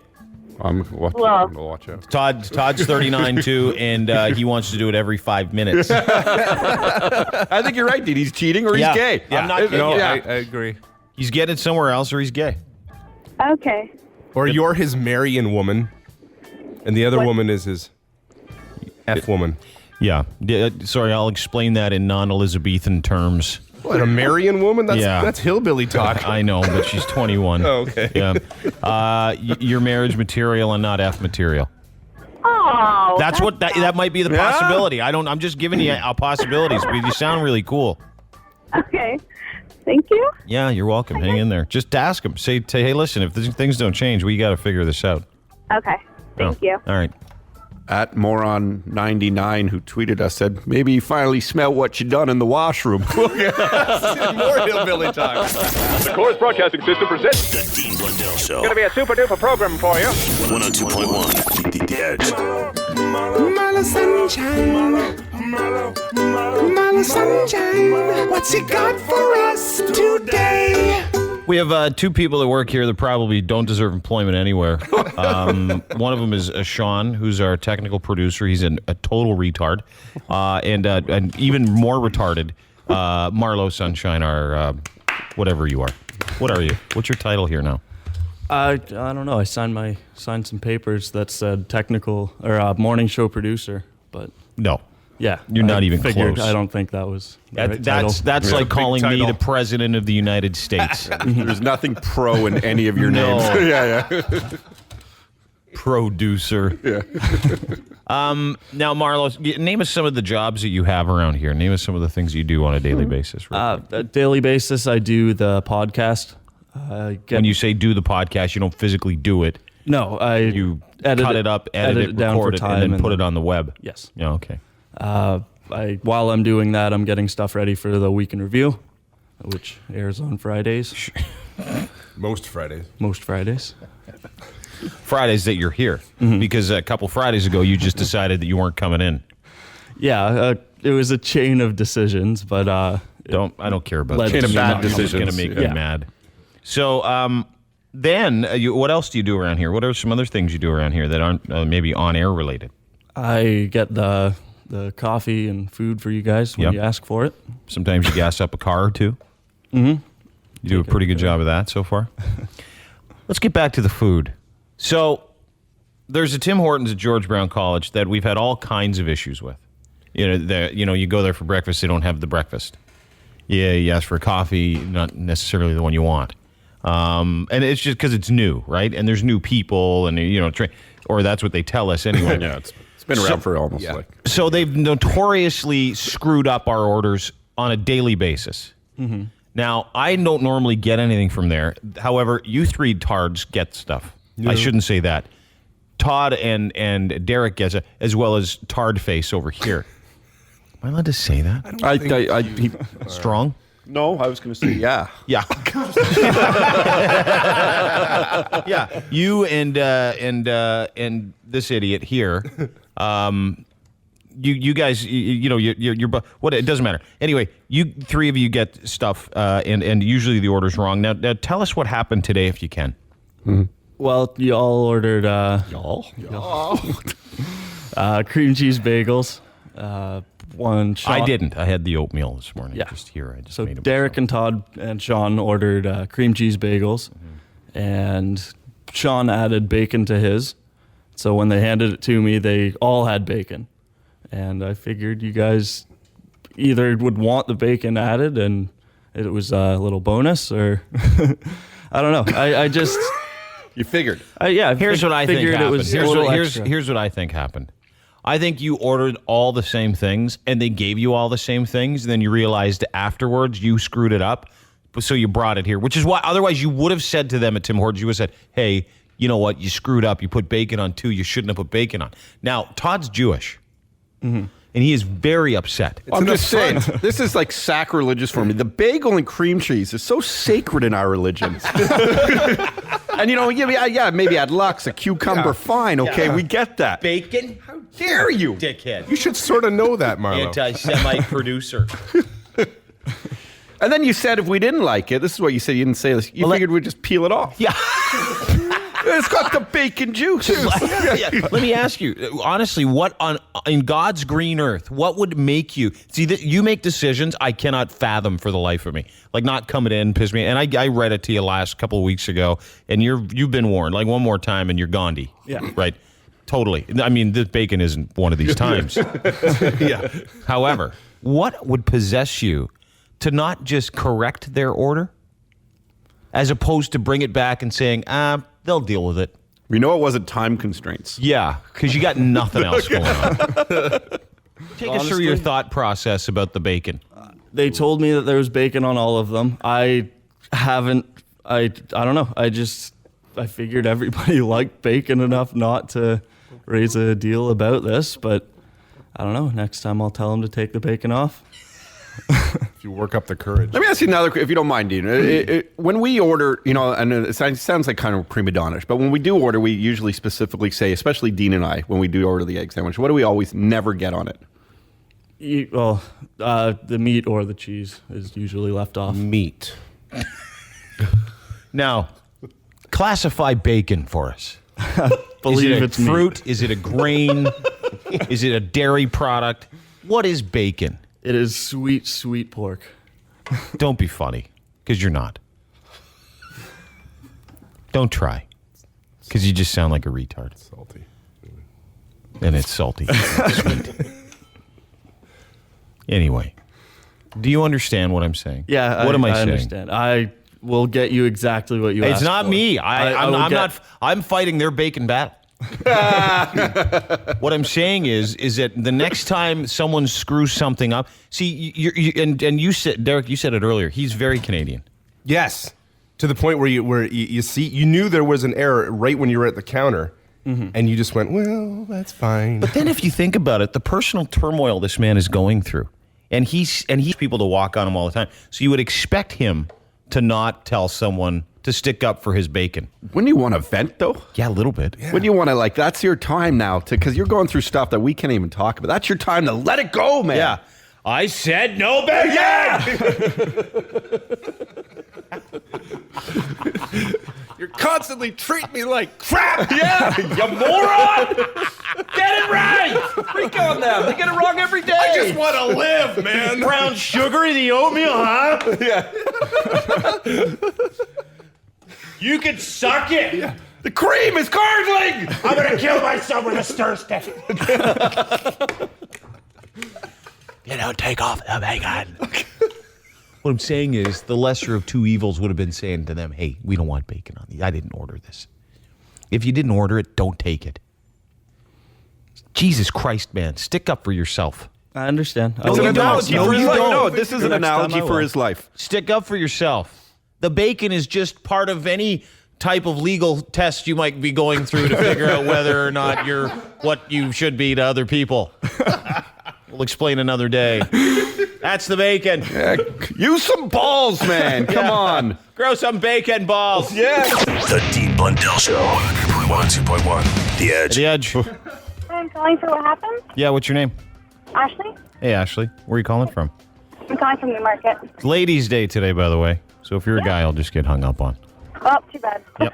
I'm Well- watch out. Todd's 39 too, and he wants to do it every 5 minutes. I think you're right, dude. He's cheating or he's gay. Yeah. I'm not No, Yeah. I agree. He's getting it somewhere else, or he's gay. Okay. Or you're his Marian woman, and the other woman is his F woman. Yeah. Sorry, I'll explain that in non-Elizabethan terms. What, a Marion woman? That's hillbilly talk. I know, but she's 21. Oh, okay. Yeah. You're marriage material and not F material. Oh, That's what that might be the possibility. I'm just giving you possibilities, but you sound really cool. Okay. Thank you. Yeah, you're welcome. Hang in there. Just ask them. Say, hey, listen, if things don't change, we got to figure this out. Okay. Thank you. All right. At Moron99, who tweeted us, said, maybe you finally smell what you done in the washroom. More hillbilly talk. The Chorus Broadcasting System presents The Dean Blundell Show. Going to be a super duper program for you. 102.1 The Edge. Marlowe sunshine. Marlowe sunshine. What's he got for us today? We have two people that work here that probably don't deserve employment anywhere. One of them is Sean, who's our technical producer. He's a total retard. And even more retarded, Marlowe Sunshine, our whatever you are. What are you? What's your title here now? I don't know. I signed some papers that said technical or morning show producer, but no. Yeah, you're not even close. I don't think that was the right title. That's like calling me the president of the United States. There's nothing pro in any of your names. Yeah. Producer. Yeah. Now, Marlowe, name us some of the jobs that you have around here. Name us some of the things you do on a daily basis. A daily basis, I do the podcast. When you say do the podcast, you don't physically do it. No, you cut it up, edit it, down record for it, time, and then put it on the web. Yes. Yeah. Okay. While I'm doing that, I'm getting stuff ready for the Week in Review, which airs on Fridays. Most Fridays. Fridays that you're here, because a couple Fridays ago you just decided that you weren't coming in. Yeah, it was a chain of decisions, but I don't care about that. Chain of bad decisions. It's going to make me mad. So then, what else do you do around here? What are some other things you do around here that aren't maybe on air related? I get the coffee and food for you guys when you ask for it. Sometimes you gas up a car or two. You do a pretty good job of that so far. Let's get back to the food. So there's a Tim Hortons at George Brown College that we've had all kinds of issues with. You go there for breakfast, they don't have the breakfast. Yeah, you ask for a coffee, not necessarily the one you want. And it's just because it's new, right? And there's new people, and or that's what they tell us anyway. Yeah, it's been around for almost So they've notoriously screwed up our orders on a daily basis. Now, I don't normally get anything from there. However, you three tards get stuff. Yeah. I shouldn't say that. Todd and Derek gets it, as well as Tard Face over here. Am I allowed to say that? Strong? No, I was going to say yeah. Yeah. Yeah. You and this idiot here. You guys, you're what? It doesn't matter. Anyway, you three of you get stuff, and usually the order's wrong. Now, tell us what happened today, if you can. Well, you all ordered cream cheese bagels. One Sean. I didn't. I had the oatmeal this morning. Yeah. Just here. I just made them. Derek and Todd and Sean ordered cream cheese bagels, and Sean added bacon to his. So when they handed it to me, they all had bacon. And I figured you guys either would want the bacon added and it was a little bonus, or I don't know. I just... You figured. Here's what I think happened. Here's what I think happened. I think you ordered all the same things, and they gave you all the same things, and then you realized afterwards you screwed it up, so you brought it here, which is why otherwise you would have said to them at Tim Hortons, you would have said, hey, you know what, you screwed up. You put bacon on too. You shouldn't have put bacon on. Now, Todd's Jewish, and he is very upset. I'm just saying, this is like sacrilegious for me. The bagel and cream cheese is so sacred in our religions. And maybe add Lux, a cucumber, fine, okay, we get that. Bacon? How dare you? Dickhead. You should sort of know that, Marlowe. Anti-Semite producer. And then you said if we didn't like it, this is what you said, you didn't say this, you figured we'd just peel it off. Yeah. It's got the bacon juice. Let me ask you, honestly, what in God's green earth, what would make you see that you make decisions I cannot fathom for the life of me, like not coming in, piss me. And I read it to you last couple of weeks ago, and you've been warned like one more time, and you're Gandhi. Yeah, right. Totally. I mean, this bacon isn't one of these times. Yeah. However, what would possess you to not just correct their order, as opposed to bring it back and saying, they'll deal with it. We know it wasn't time constraints. Yeah, because you got nothing else going on. Take us through your thought process about the bacon. They told me that there was bacon on all of them. I don't know. I figured everybody liked bacon enough not to raise a deal about this, but I don't know. Next time I'll tell them to take the bacon off. If you work up the courage. Let me ask you another, if you don't mind, Dean. When we order, and it sounds like kind of prima donna-ish, but when we do order, we usually specifically say, especially Dean and I, when we do order the egg sandwich, what do we always never get on it? The meat or the cheese is usually left off. Meat. Now, classify bacon for us. Believe it's meat. fruit? Is it a grain? Is it a dairy product? What is bacon? It is sweet pork. Don't be funny, because you're not. Don't try, because you just sound like a retard. Salty. And it's salty. It's sweet. Anyway, do you understand what I'm saying? Yeah, What am I I saying? understand. I will get you exactly what you asked It's not for. me. I'm fighting their bacon battle. What I'm saying is that the next time someone screws something up, see, you said, Derek, you said it earlier. He's very Canadian. Yes, to the point where you see, you knew there was an error right when you were at the counter, and you just went, well, that's fine. But then, if you think about it, the personal turmoil this man is going through, and he's people to walk on him all the time. So you would expect him to not tell someone to stick up for his bacon. Wouldn't you want to vent, though? Yeah, a little bit. Wouldn't you want to, that's your time now, because you're going through stuff that we can't even talk about. That's your time to let it go, man. Yeah. I said no bacon! You're constantly treating me like crap! Yeah, you moron! Get it right! Freak on them. They get it wrong every day. I just want to live, man. Brown sugar in the oatmeal, huh? Yeah. You can suck it. Yeah. The cream is curdling. I'm going to kill myself with a stir stick. Take off the bacon. What I'm saying is the lesser of two evils would have been saying to them, hey, we don't want bacon on these. I didn't order this. If you didn't order it, don't take it. Jesus Christ, man. Stick up for yourself. I understand. It's an analogy for his life. No, this is an Next time analogy I for will. his life. Stick up for yourself. The bacon is just part of any type of legal test you might be going through to figure out whether or not you're what you should be to other people. We'll explain another day. That's the bacon. Yeah, use some balls, man. Come on. Grow some bacon balls. Yeah. The Dean Blundell Show. 102.1. The Edge. The Edge. I'm calling for What Happened. Yeah, what's your name? Ashley? Hey, Ashley. Where are you calling from? I'm calling from Newmarket. It's Ladies' Day today, by the way. So if you're a guy, I'll just get hung up on. Oh, too bad. Yep.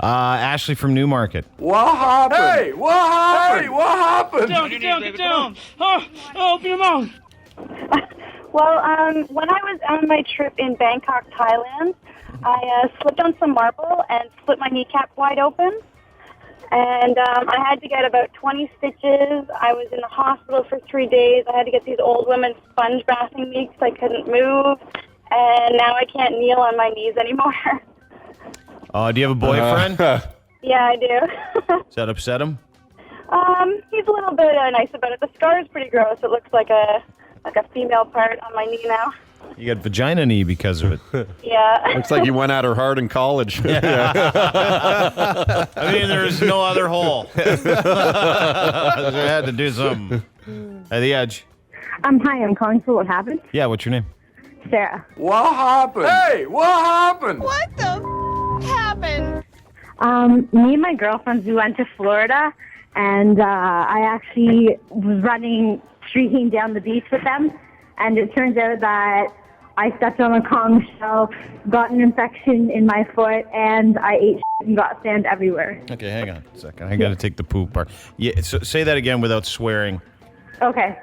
Ashley from Newmarket. What happened? Hey, what happened? Hey, what happened? Get down. Oh, open your mouth. Well, when I was on my trip in Bangkok, Thailand, I slipped on some marble and split my kneecap wide open. And I had to get about 20 stitches. I was in the hospital for 3 days. I had to get these old women sponge bathing me because I couldn't move. And now I can't kneel on my knees anymore. Do you have a boyfriend? Yeah, I do. Does that upset him? He's a little bit nice about it. The scar is pretty gross. It looks like a female part on my knee now. You got vagina knee because of it. Yeah. Looks like you went at her hard in college. I mean, there's no other hole. I had to do something. At the Edge. Hi, I'm calling for What Happened. Yeah, what's your name? Sarah. What happened? Hey, what happened? What the happened? Me and my girlfriends, we went to Florida, and I actually was streaking down the beach with them, and it turns out that I stepped on a Kong shell, got an infection in my foot, and I ate shit and got sand everywhere. Okay, hang on a second. I got to take the poop part. Yeah, so say that again without swearing. Okay.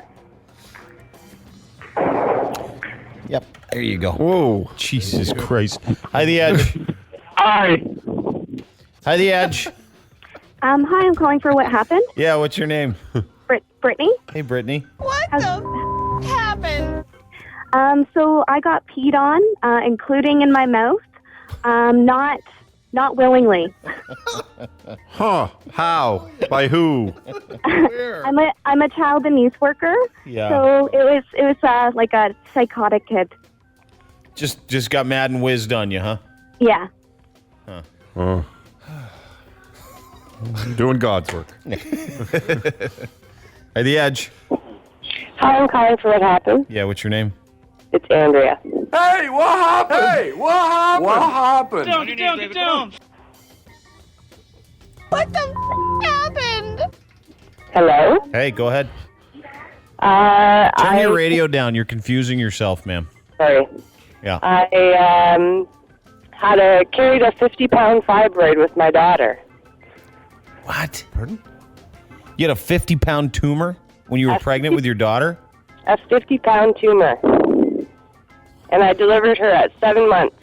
Yep. There you go. Whoa. Jesus Christ. Hi, The Edge. Hi. Hi, The Edge. Hi, I'm calling for What Happened. Yeah, what's your name? Brittany. Hey, Brittany. What the happened? So I got peed on, including in my mouth, not willingly. Huh? How? By who? I'm a child and youth worker. Yeah. So it was like a psychotic kid. Just got mad and whizzed on you, huh? Yeah. Huh. Oh. Doing God's work. Hey, The Edge. Hi, I'm calling for What Happened. Yeah, what's your name? It's Andrea. Hey, what happened? Hey, what happened? What happened? Get down. What the happened? Hello? Hey, go ahead. Turn your radio down. You're confusing yourself, ma'am. Sorry. Yeah. I carried a 50-pound fibroid with my daughter. What? Pardon? You had a 50-pound tumor when you were pregnant with your daughter? A 50-pound tumor. And I delivered her at 7 months.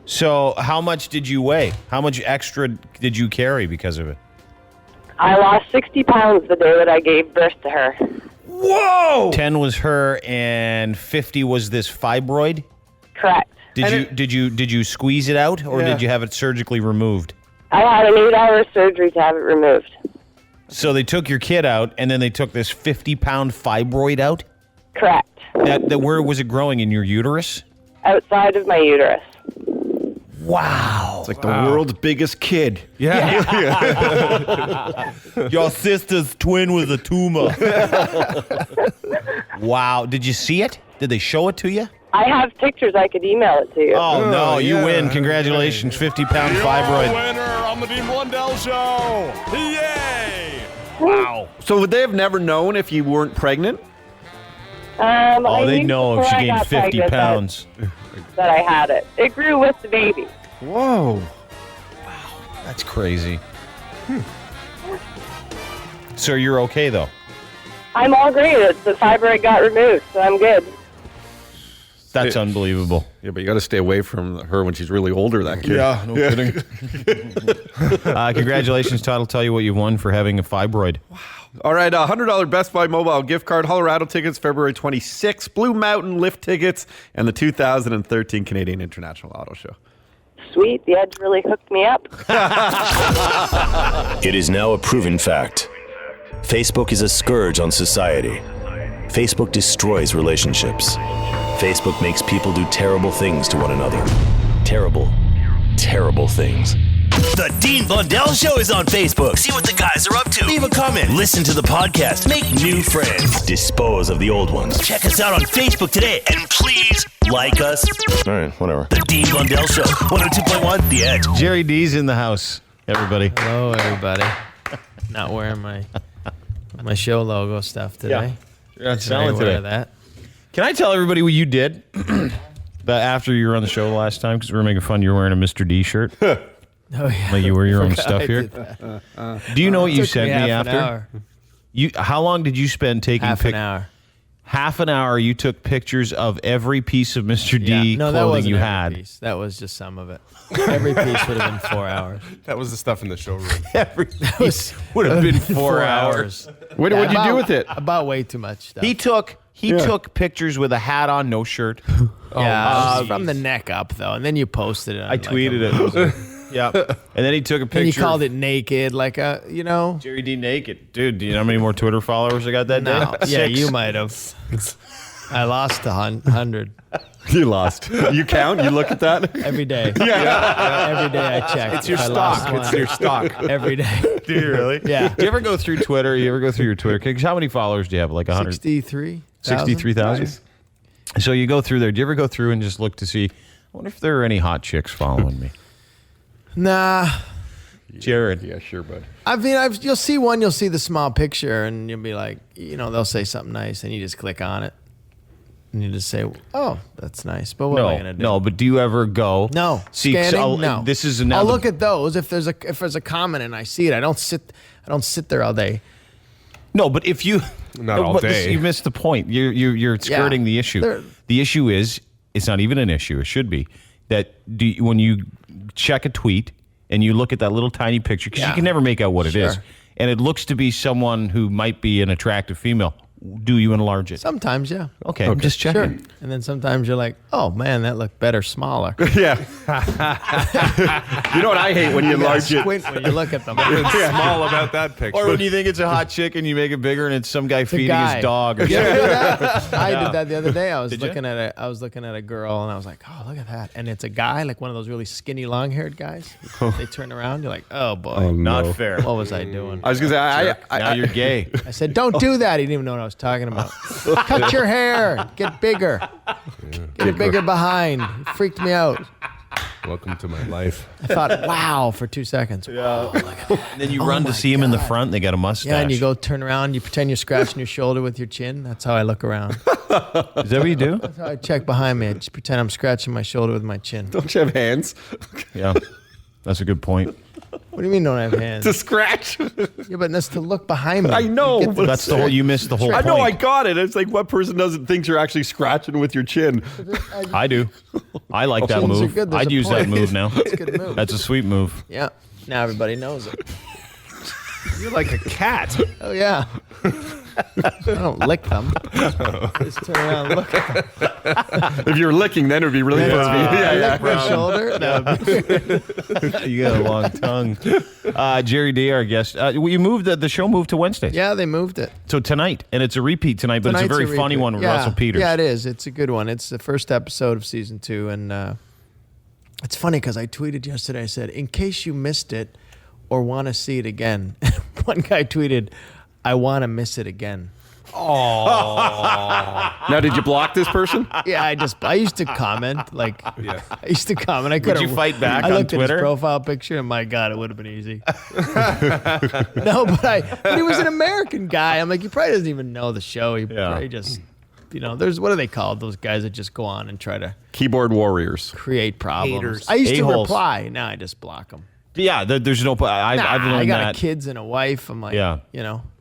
So how much did you weigh? How much extra did you carry because of it? I lost 60 pounds the day that I gave birth to her. Whoa! 10 was her and 50 was this fibroid? Correct. Did you squeeze it out or did you have it surgically removed? I had an 8-hour surgery to have it removed. So they took your kid out and then they took this 50-pound fibroid out? Correct. Where was it growing, in your uterus? Outside of my uterus. Wow. It's like the world's biggest kid. Yeah. Your sister's twin was a tumor. Wow. Did you see it? Did they show it to you? I have pictures. I could email it to you. Oh, no. You win. Congratulations. 50-pound fibroid. Winner on the Dean Blundell Show. Yay! Wow. So would they have never known if you weren't pregnant? They'd know if she gained 50 pounds. That I had it. It grew with the baby. Whoa. That's crazy. So you're okay, though? I'm all great. The fibroid got removed, so I'm good. That's unbelievable. Yeah, but you got to stay away from her when she's really older, that kid. Yeah, no kidding. Congratulations, Todd. I'll tell you what you won for having a fibroid. Wow. All right, $100 Best Buy mobile gift card, Colorado tickets February 26th, Blue Mountain lift tickets, and the 2013 Canadian International Auto Show. Sweet. The Edge really hooked me up. It is now a proven fact. Facebook is a scourge on society. Facebook destroys relationships. Facebook makes people do terrible things to one another. Terrible, terrible things. The Dean Blundell Show is on Facebook. See what the guys are up to. Leave a comment. Listen to the podcast. Make new friends. Dispose of the old ones. Check us out on Facebook today. And please like us. All right, whatever. The Dean Blundell Show. 102.1 The Edge. Gerry Dee's in the house, everybody. Hello, everybody. Not wearing my show logo stuff today. You're not selling today. Wear that. Can I tell everybody what you did after you were on the show last time? Because we were making fun you were wearing a Mr. D shirt. Oh, yeah. Like you wear your own stuff here. Do you know what you Took sent me half after? an hour. How long did you spend taking Half an hour. Half an hour you took pictures of every piece of Mr. D No, that clothing wasn't you every had. piece. That was just some of it. Every piece would have been 4 hours. That was the stuff in the showroom. That was would have been 4 hours. What did you do with it? About way too much stuff. He took pictures with a hat on, no shirt. From the neck up though, and then you posted it. I tweeted it. Yeah, and then he took a picture. And you called it naked, like Gerry Dee naked, dude. Do you know how many more Twitter followers I got that day? No. Yeah, 6. you might have. I lost 100 You lost. You count? You look at that? every day. Yeah. Every day I check. It's your I lost stock. one. It's your stock. Every day. Do you really? Yeah. Do you ever go through Twitter? You ever go through your Twitter? Because how many followers do you have? Like 100? 63,000? Nice. So you go through there. Do you ever go through and just look to see, I wonder if there are any hot chicks following me? Nah. Jared. Yeah, sure, bud. I mean, you'll see one, you'll see the small picture, and you'll be like, they'll say something nice, and you just click on it. And you just say, oh, that's nice. But what am I going to do? No, but do you ever go? No. See, Scanning? No. This is I'll look at those. If there's a comment and I see it, I don't sit there all day. No, but if you Not all day. You missed the point. You're skirting the issue. The issue is it's not even an issue. It should be that when you check a tweet and you look at that little tiny picture, because you can never make out what it is, and it looks to be someone who might be an attractive female. do you enlarge it? Sometimes, yeah. Okay, I'm just checking. Sure. And then sometimes you're like, oh man, that looked better smaller. Yeah. You know what I hate when you enlarge it? Squint when you look at them. What's small about that picture? Or when you think it's a hot chick and you make it bigger and it's some guy feeding guy. his dog or something. I did that the other day. I was Did you? looking at a girl and I was like, oh, look at that. And it's a guy, like one of those really skinny, long-haired guys. They turn around, you're like, oh boy. Oh, no. Not fair. What was I doing? I was going to say, Now you're gay. I said, don't do that. He didn't even know what I was talking about. Cut your hair. Get bigger. Get a bigger behind. It freaked me out. Welcome to my life. I thought, wow, for 2 seconds. Wow, look at that. Then you run to see him in the front. They got a mustache. Yeah, and you go turn around. You pretend you're scratching your shoulder with your chin. That's how I look around. Is that what you do? That's how I check behind me. I just pretend I'm scratching my shoulder with my chin. Don't you have hands? Yeah, that's a good point. What do you mean don't have hands? To scratch. Yeah, but that's to look behind me. I know. You get That's the whole. You missed the whole I point. know, I got it. It's like, what person doesn't think you're actually scratching with your chin? I do. I like that Chins are move. good. There's I'd a use that point. move now. That's a good move. That's a sweet move. Yeah. Now everybody knows it. You're like a cat. Oh, yeah. I don't lick them. Just turn around and look at them. If you're licking, then it would be really supposed to be. I lick my shoulder. No. You got a long tongue. Gerry Dee, our guest. You moved the show moved to Wednesdays. Yeah, they moved it. So tonight, and it's a repeat tonight, but it's a very funny one with Russell Peters. Yeah, it is. It's a good one. It's the first episode of season 2, and it's funny because I tweeted yesterday. I said, in case you missed it or want to see it again, one guy tweeted, I want to miss it again. Oh. Now, did you block this person? Yeah, I used to comment. Like, Yeah. I used to comment. I could you fight back I on looked at Twitter? his profile picture, and my God, it would have been easy. No, but he was an American guy. I'm like, he probably doesn't even know the show. He probably just, there's, what are they called? Those guys that just go on and try to Keyboard warriors. create problems. Haters. I used to A-holes. reply. Now I just block them. Yeah, there's no. I've learned I got that. kids and a wife. I'm like, Yeah.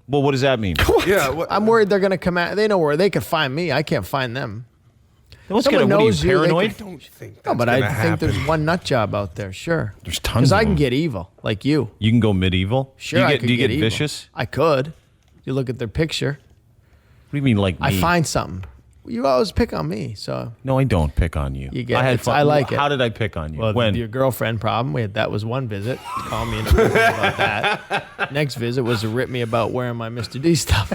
Well, what does that mean? Yeah. What, I'm worried they're going to come out. They know where they could find me. I can't find them. What's Someone gonna, what are you, knows you, they paranoid? could- don't think No, that's but I gonna think there's happen. one nut job out there, sure. There's tons Because I of can them. get evil, like you. You can go medieval. Sure, I could do you get evil. vicious? I could. You look at their picture. What do you mean, like me? I find something. You always pick on me, so No, I don't pick on you. you get. I had it's- fun. I like it. How did I pick on you? Well, when? your girlfriend problem. That was one visit. Call me and about that. Next visit was to rip me about wearing my Mr. D stuff.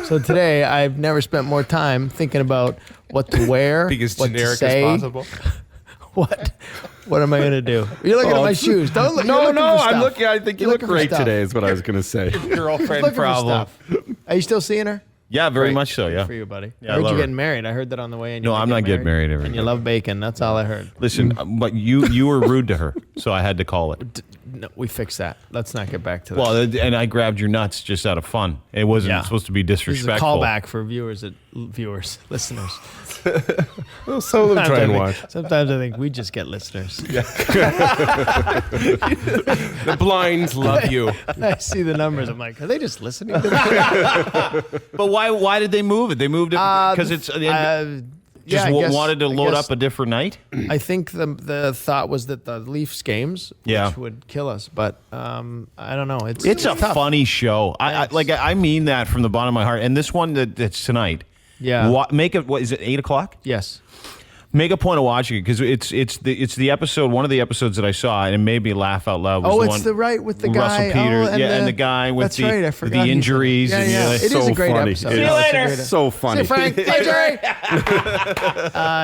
So today, I've never spent more time thinking about what to wear, Be as what to generic say. as possible. What am I gonna do? You're looking at my shoes. Don't look. No, you're looking no, for I'm stuff. looking. I think you You're look looking for great stuff. today, is what I was going to say. Girlfriend Looking for problem. stuff. Are you still seeing her? Yeah, very Great. much so. Good Yeah. for you, buddy. Yeah, I I heard love you her. getting married. I heard that on the way in. No, I'm not getting married ever. And you love bacon. That's all I heard. Listen, but you were rude to her, so I had to call it. No, we fixed that. Let's not get back to that. Well, and I grabbed your nuts just out of fun. It wasn't supposed to be This is a disrespectful. callback for listeners. Well, some of them Sometimes try I and think- watch. Sometimes I think we just get listeners. The blinds love you. I see the numbers. I'm like, are they just listening to me? But why did they move it? They moved it because it's just I guess- wanted to I load guess- up a different night. I think the thought was that the Leafs games, which would kill us, but I don't know. It's a tough. funny show. I mean that from the bottom of my heart. And this one that's tonight. Yeah. Make it. What is it? 8:00? Yes. Make a point of watching it because it's the episode. One of the episodes that I saw and it made me laugh out loud. Was Oh, the it's one, the right with the Russell guy. Peters, and and the guy with that's right, I the forgot he's in it. injuries. Yeah, and yeah. you're It is a great funny. episode. See you No, it's a later. great- So funny. See you, Frank. Bye, Jerry.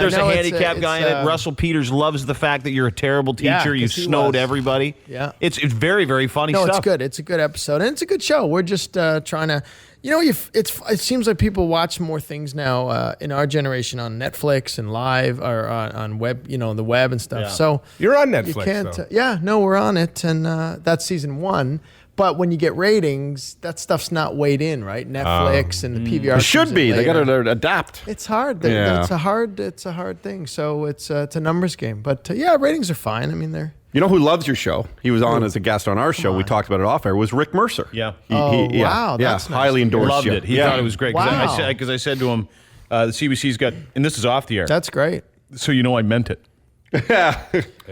There's no, a it's handicap guy in it. Russell Peters loves the fact that you're a terrible teacher. Yeah, you 'cause he snowed was. everybody. Yeah. It's very, very funny No, stuff. it's good. It's a good episode, and it's a good show. We're just trying to, it seems like people watch more things now in our generation on Netflix and live or on web, the web and stuff. Yeah. So You're on Netflix, You can't, though. yeah, no, we're on it, and that's season 1. But when you get ratings, that stuff's not weighed in, right? Netflix and the PVR. It should comes in be. They got later. to adapt. It's hard. Yeah. It's a hard thing. So it's a numbers game. But yeah, ratings are fine. I mean, they're. You know who loves your show? He was on as a guest on our show. We talked about it off air. Was Rick Mercer? Yeah. Wow, that's nice highly to hear. endorsed. Loved you. it. He Yeah. thought it was great Wow. because I said to him, the CBC's got, and this is off the air. That's great. So I meant it.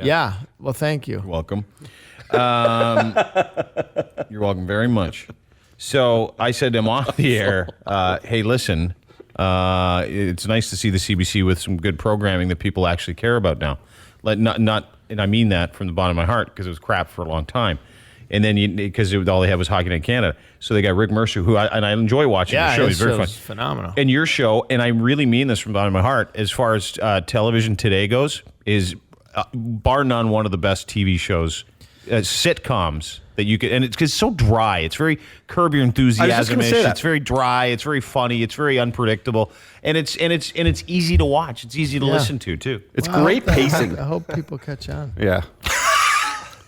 Yeah. Well, thank you. You're welcome. You're welcome very much. So I said to him off the air, hey, listen, it's nice to see the CBC with some good programming that people actually care about now. And I mean that from the bottom of my heart because it was crap for a long time. And then because all they had was Hockey Night Canada. So they got Rick Mercer, who I enjoy watching the show. He's very fun. Phenomenal. And your show, and I really mean this from the bottom of my heart, as far as television today goes, is bar none one of the best TV shows, sitcoms that you could, and it's because it's so dry. It's very Curb Your Enthusiasm-ish. It's very dry. It's very funny. It's very unpredictable, and it's easy to watch. It's easy to listen to too. It's great pacing. I hope people catch on. Yeah.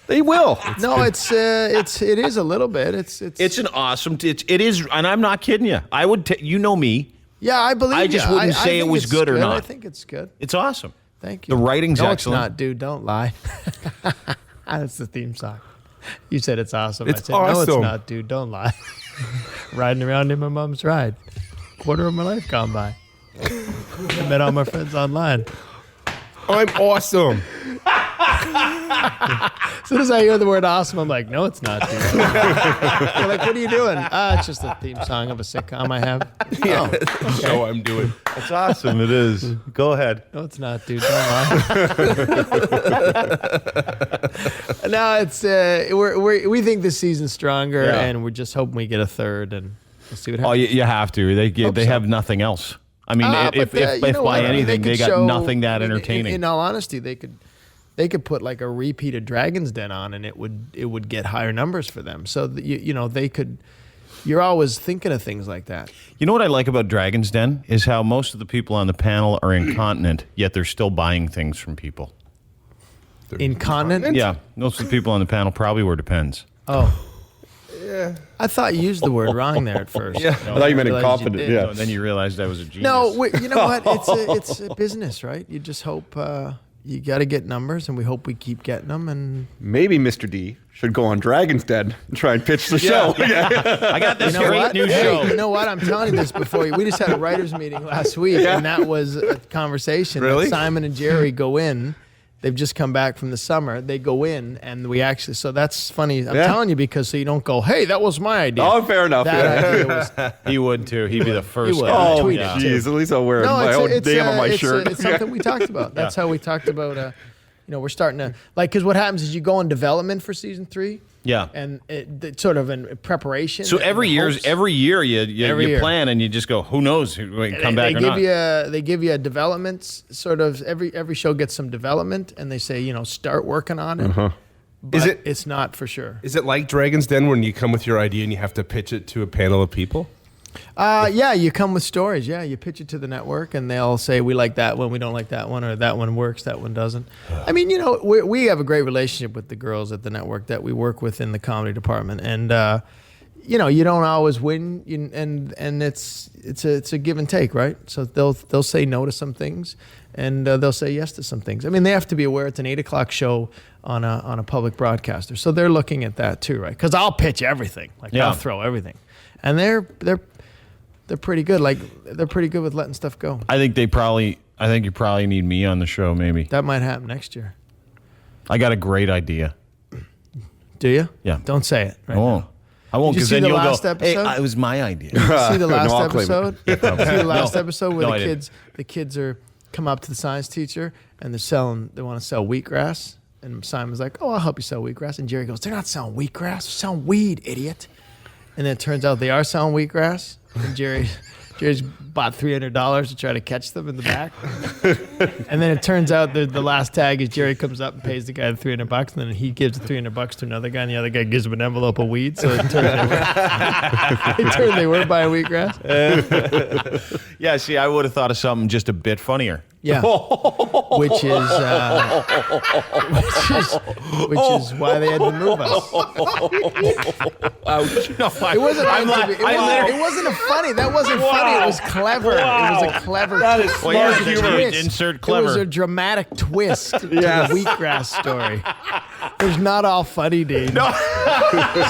They will. It is a little bit. It's an awesome. It is, and I'm not kidding you. I would. You know me. Yeah, I believe. I just wouldn't say it was good or not. I think it's good. It's awesome. Thank you. The writing's excellent. excellent. No, it's not, dude. Don't lie. That's the theme song. You said it's awesome. It's I said, awesome. No, it's not, dude. Don't lie. Riding around in my mom's ride. Quarter of my life gone by. I met all my friends online. I'm awesome. As soon as I hear the word awesome, I'm like, no, it's not, dude. They're like, what are you doing? It's just a theme song of a sitcom I have. Yeah, okay. show I'm doing. It's awesome. It is. Go ahead. No, it's not, dude. Don't lie. No, it's we think this season's stronger, and we're just hoping we get a third, and we'll see what happens. Oh, you have to. They have nothing else. I mean, if by anything, they got nothing that entertaining. In all honesty, they could put like a repeat of Dragon's Den on, and it would get higher numbers for them. So they could. You're always thinking of things like that. You know what I like about Dragon's Den is how most of the people on the panel are incontinent, yet they're still buying things from people. Incontinent? Yeah, most of the people on the panel probably wear Depends. Oh. Yeah. I thought you used the word wrong there at first. Yeah, I thought you meant incompetent. Yeah. And then you realized I was a genius. No, you know what? It's a business, right? You just hope you got to get numbers, and we hope we keep getting them. And maybe Mr. D should go on Dragon's Den and try and pitch the show. I got this great new show. You know what? I'm telling you this before we just had a writers meeting last week, and that was a conversation. Really? That Simon and Gerry go in. They've just come back from the summer. They go in, and we actually. So that's funny. I'm telling you because so you don't go, "Hey, that was my idea." Oh, fair enough. That idea was. He would too. He'd be the first. He would. guy. Oh, jeez. At least I'll wear my own name on my shirt. It's something we talked about. That's how we talked about. We're starting to because what happens is you go in development for season 3. Yeah, and it's sort of in preparation. So every year you plan and you just go, who knows who can come back or not. They give you a development sort of every show gets some development and they say start working on it. Uh-huh. But it's not for sure. Is it like Dragon's Den when you come with your idea and you have to pitch it to a panel of people? Yeah, you come with stories. Yeah, you pitch it to the network, and they'll say we like that one, we don't like that one, or that one works, that one doesn't. I mean, we have a great relationship with the girls at the network that we work with in the comedy department, and you don't always win, and it's a give and take, right? So they'll say no to some things, and they'll say yes to some things. I mean, they have to be aware it's an 8:00 show on a public broadcaster, so they're looking at that too, right? Because I'll pitch everything, I'll throw everything, and they're pretty good. They're pretty good with letting stuff go. I think you probably need me on the show. Maybe that might happen next year. I got a great idea. Do you? Yeah. Don't say it. Right I won't. now. I won't Did you because see then the you'll last go. episode? Hey, it was my idea. Did you see the last I'll claim it. episode? See the last episode where No, the kids are come up to the science teacher and they want to sell wheatgrass, and Simon's like, "Oh, I'll help you sell wheatgrass," and Gerry goes, "They're not selling wheatgrass, they're selling weed, idiot." And then it turns out they are selling wheatgrass, and Gerry's bought $300 to try to catch them in the back. And then it turns out the last tag is Gerry comes up and pays the guy the $300, and then he gives the $300 to another guy, and the other guy gives him an envelope of weed. So it turns they were buying wheatgrass. Yeah, see, I would have thought of something just a bit funnier. Yeah, which is why they had to move us. Ouch. No, It wasn't a funny. That wasn't funny. It was clever. Wow. It was a clever. That is twist. smart It was a humor. twist. Insert clever. It was a dramatic twist to the wheatgrass story. There's not all funny, Dean. No.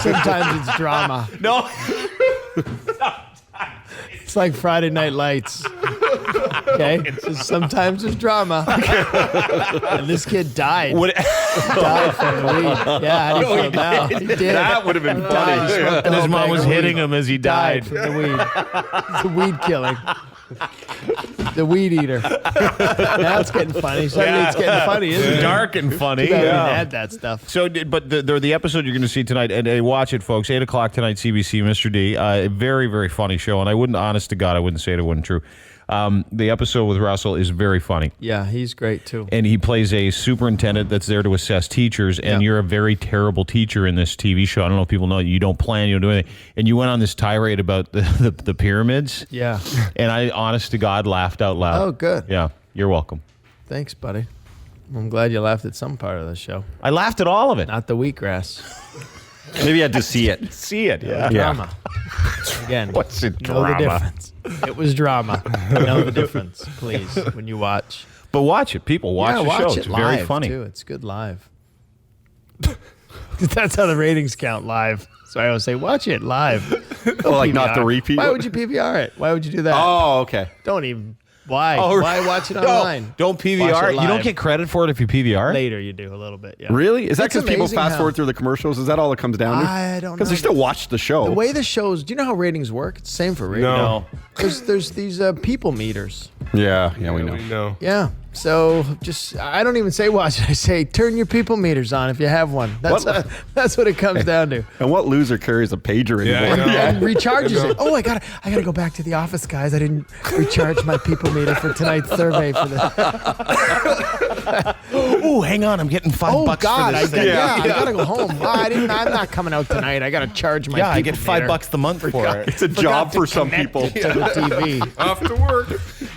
Sometimes it's drama. No. It's like Friday Night Lights. Okay? So sometimes there's drama. And this kid died. Died from the weed. Yeah, how do you feel now? He did. That would have been funny. And his mom was hitting him as he died. From the weed. It's the weed killing. The weed eater. Now it's getting funny. Suddenly it's getting funny, isn't it? Dark and funny. Too bad we didn't add that stuff. So, but the episode you're going to see tonight, and watch it, folks, 8 o'clock tonight, CBC, Mr. D. A very, very funny show. And I wouldn't, honest to God, I wouldn't say it wasn't true. The episode with Russell is very funny. Yeah, he's great too. And he plays a superintendent that's there to assess teachers, and you're a very terrible teacher in this TV show. I don't know if people know you don't plan, you don't do anything. And you went on this tirade about the pyramids. Yeah. And I, honest to God, laughed out loud. Oh, good. Yeah, you're welcome. Thanks, buddy. I'm glad you laughed at some part of the show. I laughed at all of it. Not the wheatgrass. Maybe you had to see it. See it, yeah. Drama. Again, what's it know drama? the difference. It was drama. Know the difference, please, when you watch. But watch it. People watch the show. It's live, very funny. Too. It's good live. That's how the ratings count live. So I always say, watch it live. Oh, like not the repeat? Why would you PVR it? Why would you do that? Oh, okay. Don't even. Why? Oh, Why watch it online? Don't Watch PVR. it You don't live. get credit for it if you PVR? Later you do a little bit, yeah. Really? Is that It's because people amazing fast how- forward through the commercials? Is that all it comes down to? I don't know. Because they still watch the show. The way the shows, do you know how ratings work? It's the same for radio. No. There's these people meters. Yeah, we know. Yeah. So I don't even say watch it. I say turn your people meters on if you have one. That's what it comes down to. And what loser carries a pager anymore? And recharges it. Oh, I gotta go back to the office, guys. I didn't recharge my people meter for tonight's survey for the. Ooh, hang on, I'm getting $5 Oh for God, this thing. I gotta go home. I'm not coming out tonight. I gotta charge my. Yeah, I people get $5 meter. the month for it. It's a job for some people. To the TV. Off to work.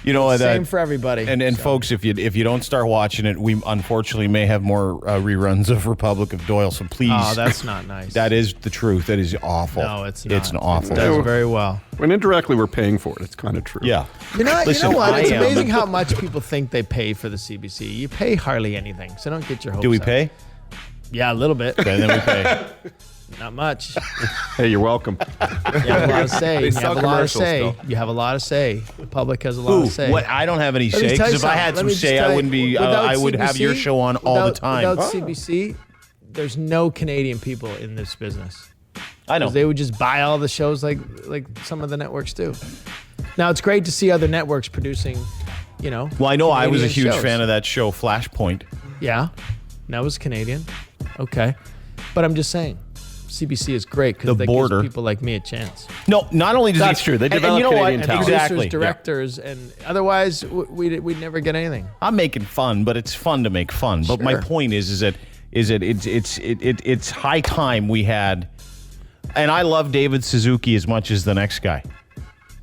You know, Same for everybody. And folks, if you don't start watching it, we unfortunately may have more reruns of Republic of Doyle. So please, Oh, that's not nice. that is the truth. That is awful. No, it's not. It's an awful. It does very well. When indirectly we're paying for it, it's kind of true. Yeah. You know what? It's I am- amazing how much people think they pay for the CBC. You pay hardly anything, so don't get your hopes Do we up. pay? Yeah, a little bit. Okay, then we pay. Not much. Hey, you're welcome. You have a lot of say. They You sell have a lot of commercials say. still. You have a lot of say. The public has a lot Ooh, of say. what? I don't have any Let me say tell because you if I something. had Let some me just say, tell I you, wouldn't be. without I would have your CBC, show on all the time. Without CBC, there's no Canadian people in this business. I know. 'Cause they would just buy all the shows like some of the networks do. Now it's great to see other networks producing, Well, I know I was a Canadian huge shows. fan of that show, Flashpoint. Yeah, that was Canadian. Okay, but I'm just saying, CBC is great because The they Border. gives people like me a chance. No, not only does That's he, true. They and develop you know Canadian what? talent. Exactly. Producers, directors, and otherwise we'd never get anything. I'm making fun, but it's fun to make fun. But my Sure. point is that it's high time we had, and I love David Suzuki as much as the next guy.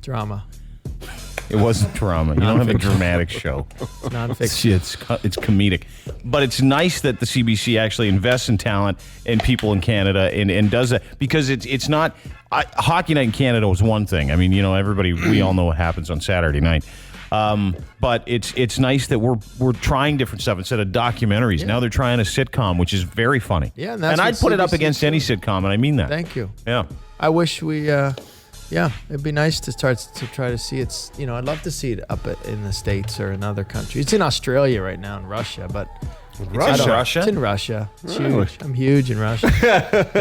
Drama. It wasn't drama. You don't have a dramatic show. It's nonfiction. It's comedic. But it's nice that the CBC actually invests in talent and people in Canada and does that because it's not Hockey Night in Canada was one thing. I mean, everybody, we all know what happens on Saturday night. But it's nice that we're trying different stuff instead of documentaries. Yeah. Now they're trying a sitcom, which is very funny. Yeah, and that's I'd what put it up CBC against any sitcom, and I mean that. Thank you. Yeah. I wish we. It'd be nice to try to see it. I'd love to see it up in the States or in other countries. It's in Australia right now and Russia, but Russia? It's in Russia. It's Really? huge. I'm huge in Russia.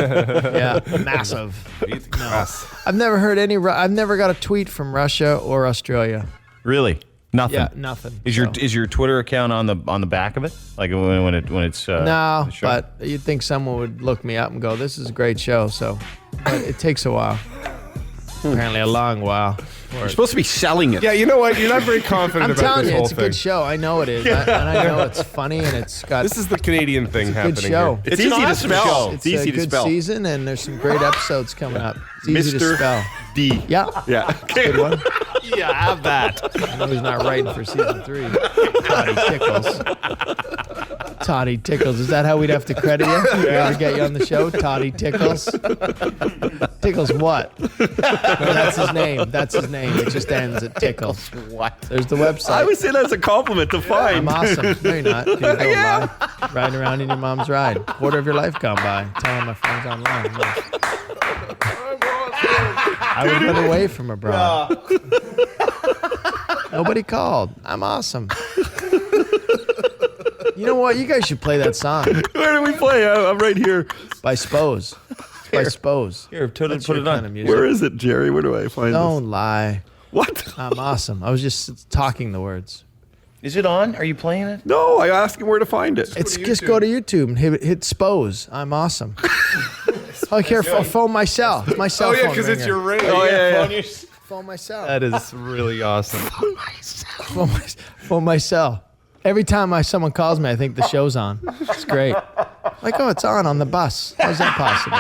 Yeah, massive. No. I've never heard I've never got a tweet from Russia or Australia. Really? Nothing. Yeah, nothing. Is your Twitter account on the back of it? Like when it's No, the show? but you'd think someone would look me up and go, "This is a great show." So, but it takes a while. Apparently, a long while. You're supposed to be selling it. Yeah, you know what? You're not very confident I'm about telling this you, whole it's a thing. good show. I know it is, and I know it's funny, and it's got. This is the Canadian thing It's a happening good show. here. It's easy to awesome spell. show. It's easy a to good spell. season, and there's some great episodes coming up. It's easy to Mr. spell. D. Yeah, Yeah. good one. Yeah, have that. I know he's not writing for season 3. Toddy Tickles. Toddy Tickles. Is that how we'd have to credit you? We ever get you on the show? Toddy Tickles. Tickles what? No, that's his name. That's his name. It just ends at Tickles. What? There's the website. I would say that's a compliment to find. I'm awesome. No, you're not. You're riding around in your mom's ride. Quarter of your life gone by. Telling my friends online. No. I would run away from abroad. Nobody called. I'm awesome. You know what? You guys should play that song. Where do we play? I'm right here. By Spose. By Spose. Here, put it on. Kind of music. Where is it, Jerry? Where do I find Don't lie. What? I'm awesome. I was just talking the words. Is it on? Are you playing it? No, I asked him where to find it. It's just go to YouTube and hit Spose. I'm awesome. Oh, here, phone my cell. My cell phone. Oh, yeah, because it's your ring. Oh, yeah. Phone my cell. That is really awesome. Phone my cell. Every time someone calls me, I think the show's on. It's great. Like, oh, it's on the bus. How's that possible?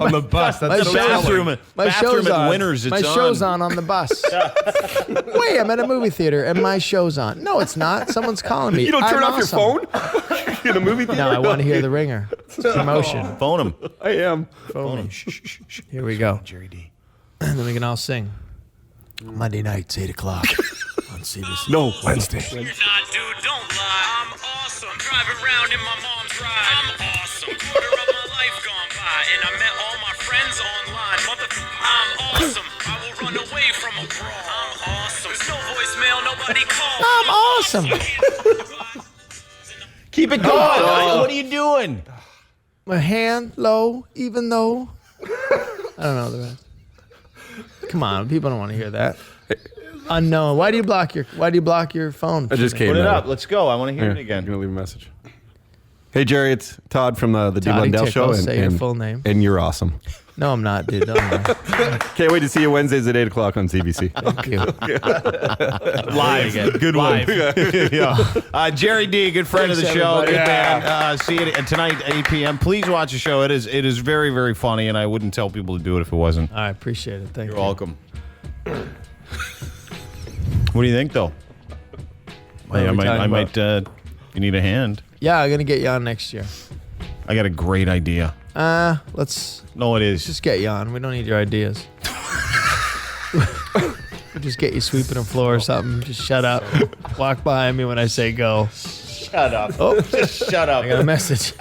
On the bus. That's My bathroom. My bathroom show's at on. Winners. It's my show's on the bus. Wait, I'm at a movie theater and my show's on. No, it's not. Someone's calling me. You don't turn I'm off awesome. your phone in a movie theater? No, I want to hear the ringer. It's promotion. Phone him. I am. Phone me. Here we go. Gerry Dee. Then we can all sing. Monday nights, 8 o'clock on CBC. No, Wednesday. You're not, dude, don't lie. I'm awesome. Driving around in my mom's ride. I'm awesome. Quarter of my life gone by, and I met all my friends online. I'm awesome. I will run away from abroad. I'm awesome. There's no voicemail, nobody calls. I'm awesome. Keep it going. What are you doing? My hand low, even though. I don't know the rest. Come on, people don't want to hear that. Unknown. Why do you block your phone? I just came Put it out. up. Let's go. I want to hear it I'm again. going to leave a message. Hey, Jerry, it's Todd from the Dean Blundell Show. Say your full name. And you're awesome. No, I'm not, dude. Don't lie. Can't wait to see you Wednesdays at 8 o'clock on CBC. Thank you. Live. Good one. Yeah. Gerry Dee, good friend of the Thanks, show. everybody. Good man. See you tonight, 8 p.m. Please watch the show. It is very, very funny, and I wouldn't tell people to do it if it wasn't. I appreciate it. Thank you. You're welcome. What do you think, though? What are we I talking might. You need a hand. Yeah, I'm gonna get you on next year. I got a great idea. Let's No, it is. just get you on. We don't need your ideas. We'll just get you sweeping the floor or something. Just shut up. Walk behind me when I say go. Shut up. Oh, Just shut up. I got a message.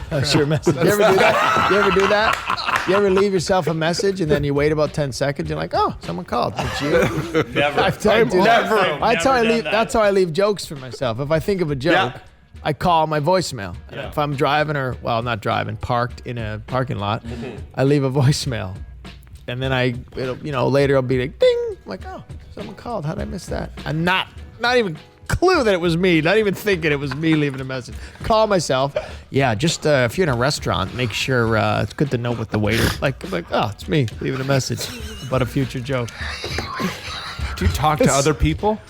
That's your message. You ever do that? You ever do that? You ever leave yourself a message and then you wait about 10 seconds? You're like, oh, someone called. It's you. Never. That's how I leave jokes for myself. If I think of a joke, I call my voicemail. And if I'm driving not driving, parked in a parking lot, I leave a voicemail. And then later I'll be like, ding. I'm like, oh, someone called. How did I miss that? I'm not even clue that it was me. Not even thinking it was me leaving a message. Call myself. Yeah, just if you're in a restaurant, make sure it's good to know what the waiter like. Oh, it's me leaving a message about a future joke. Do you talk to other people?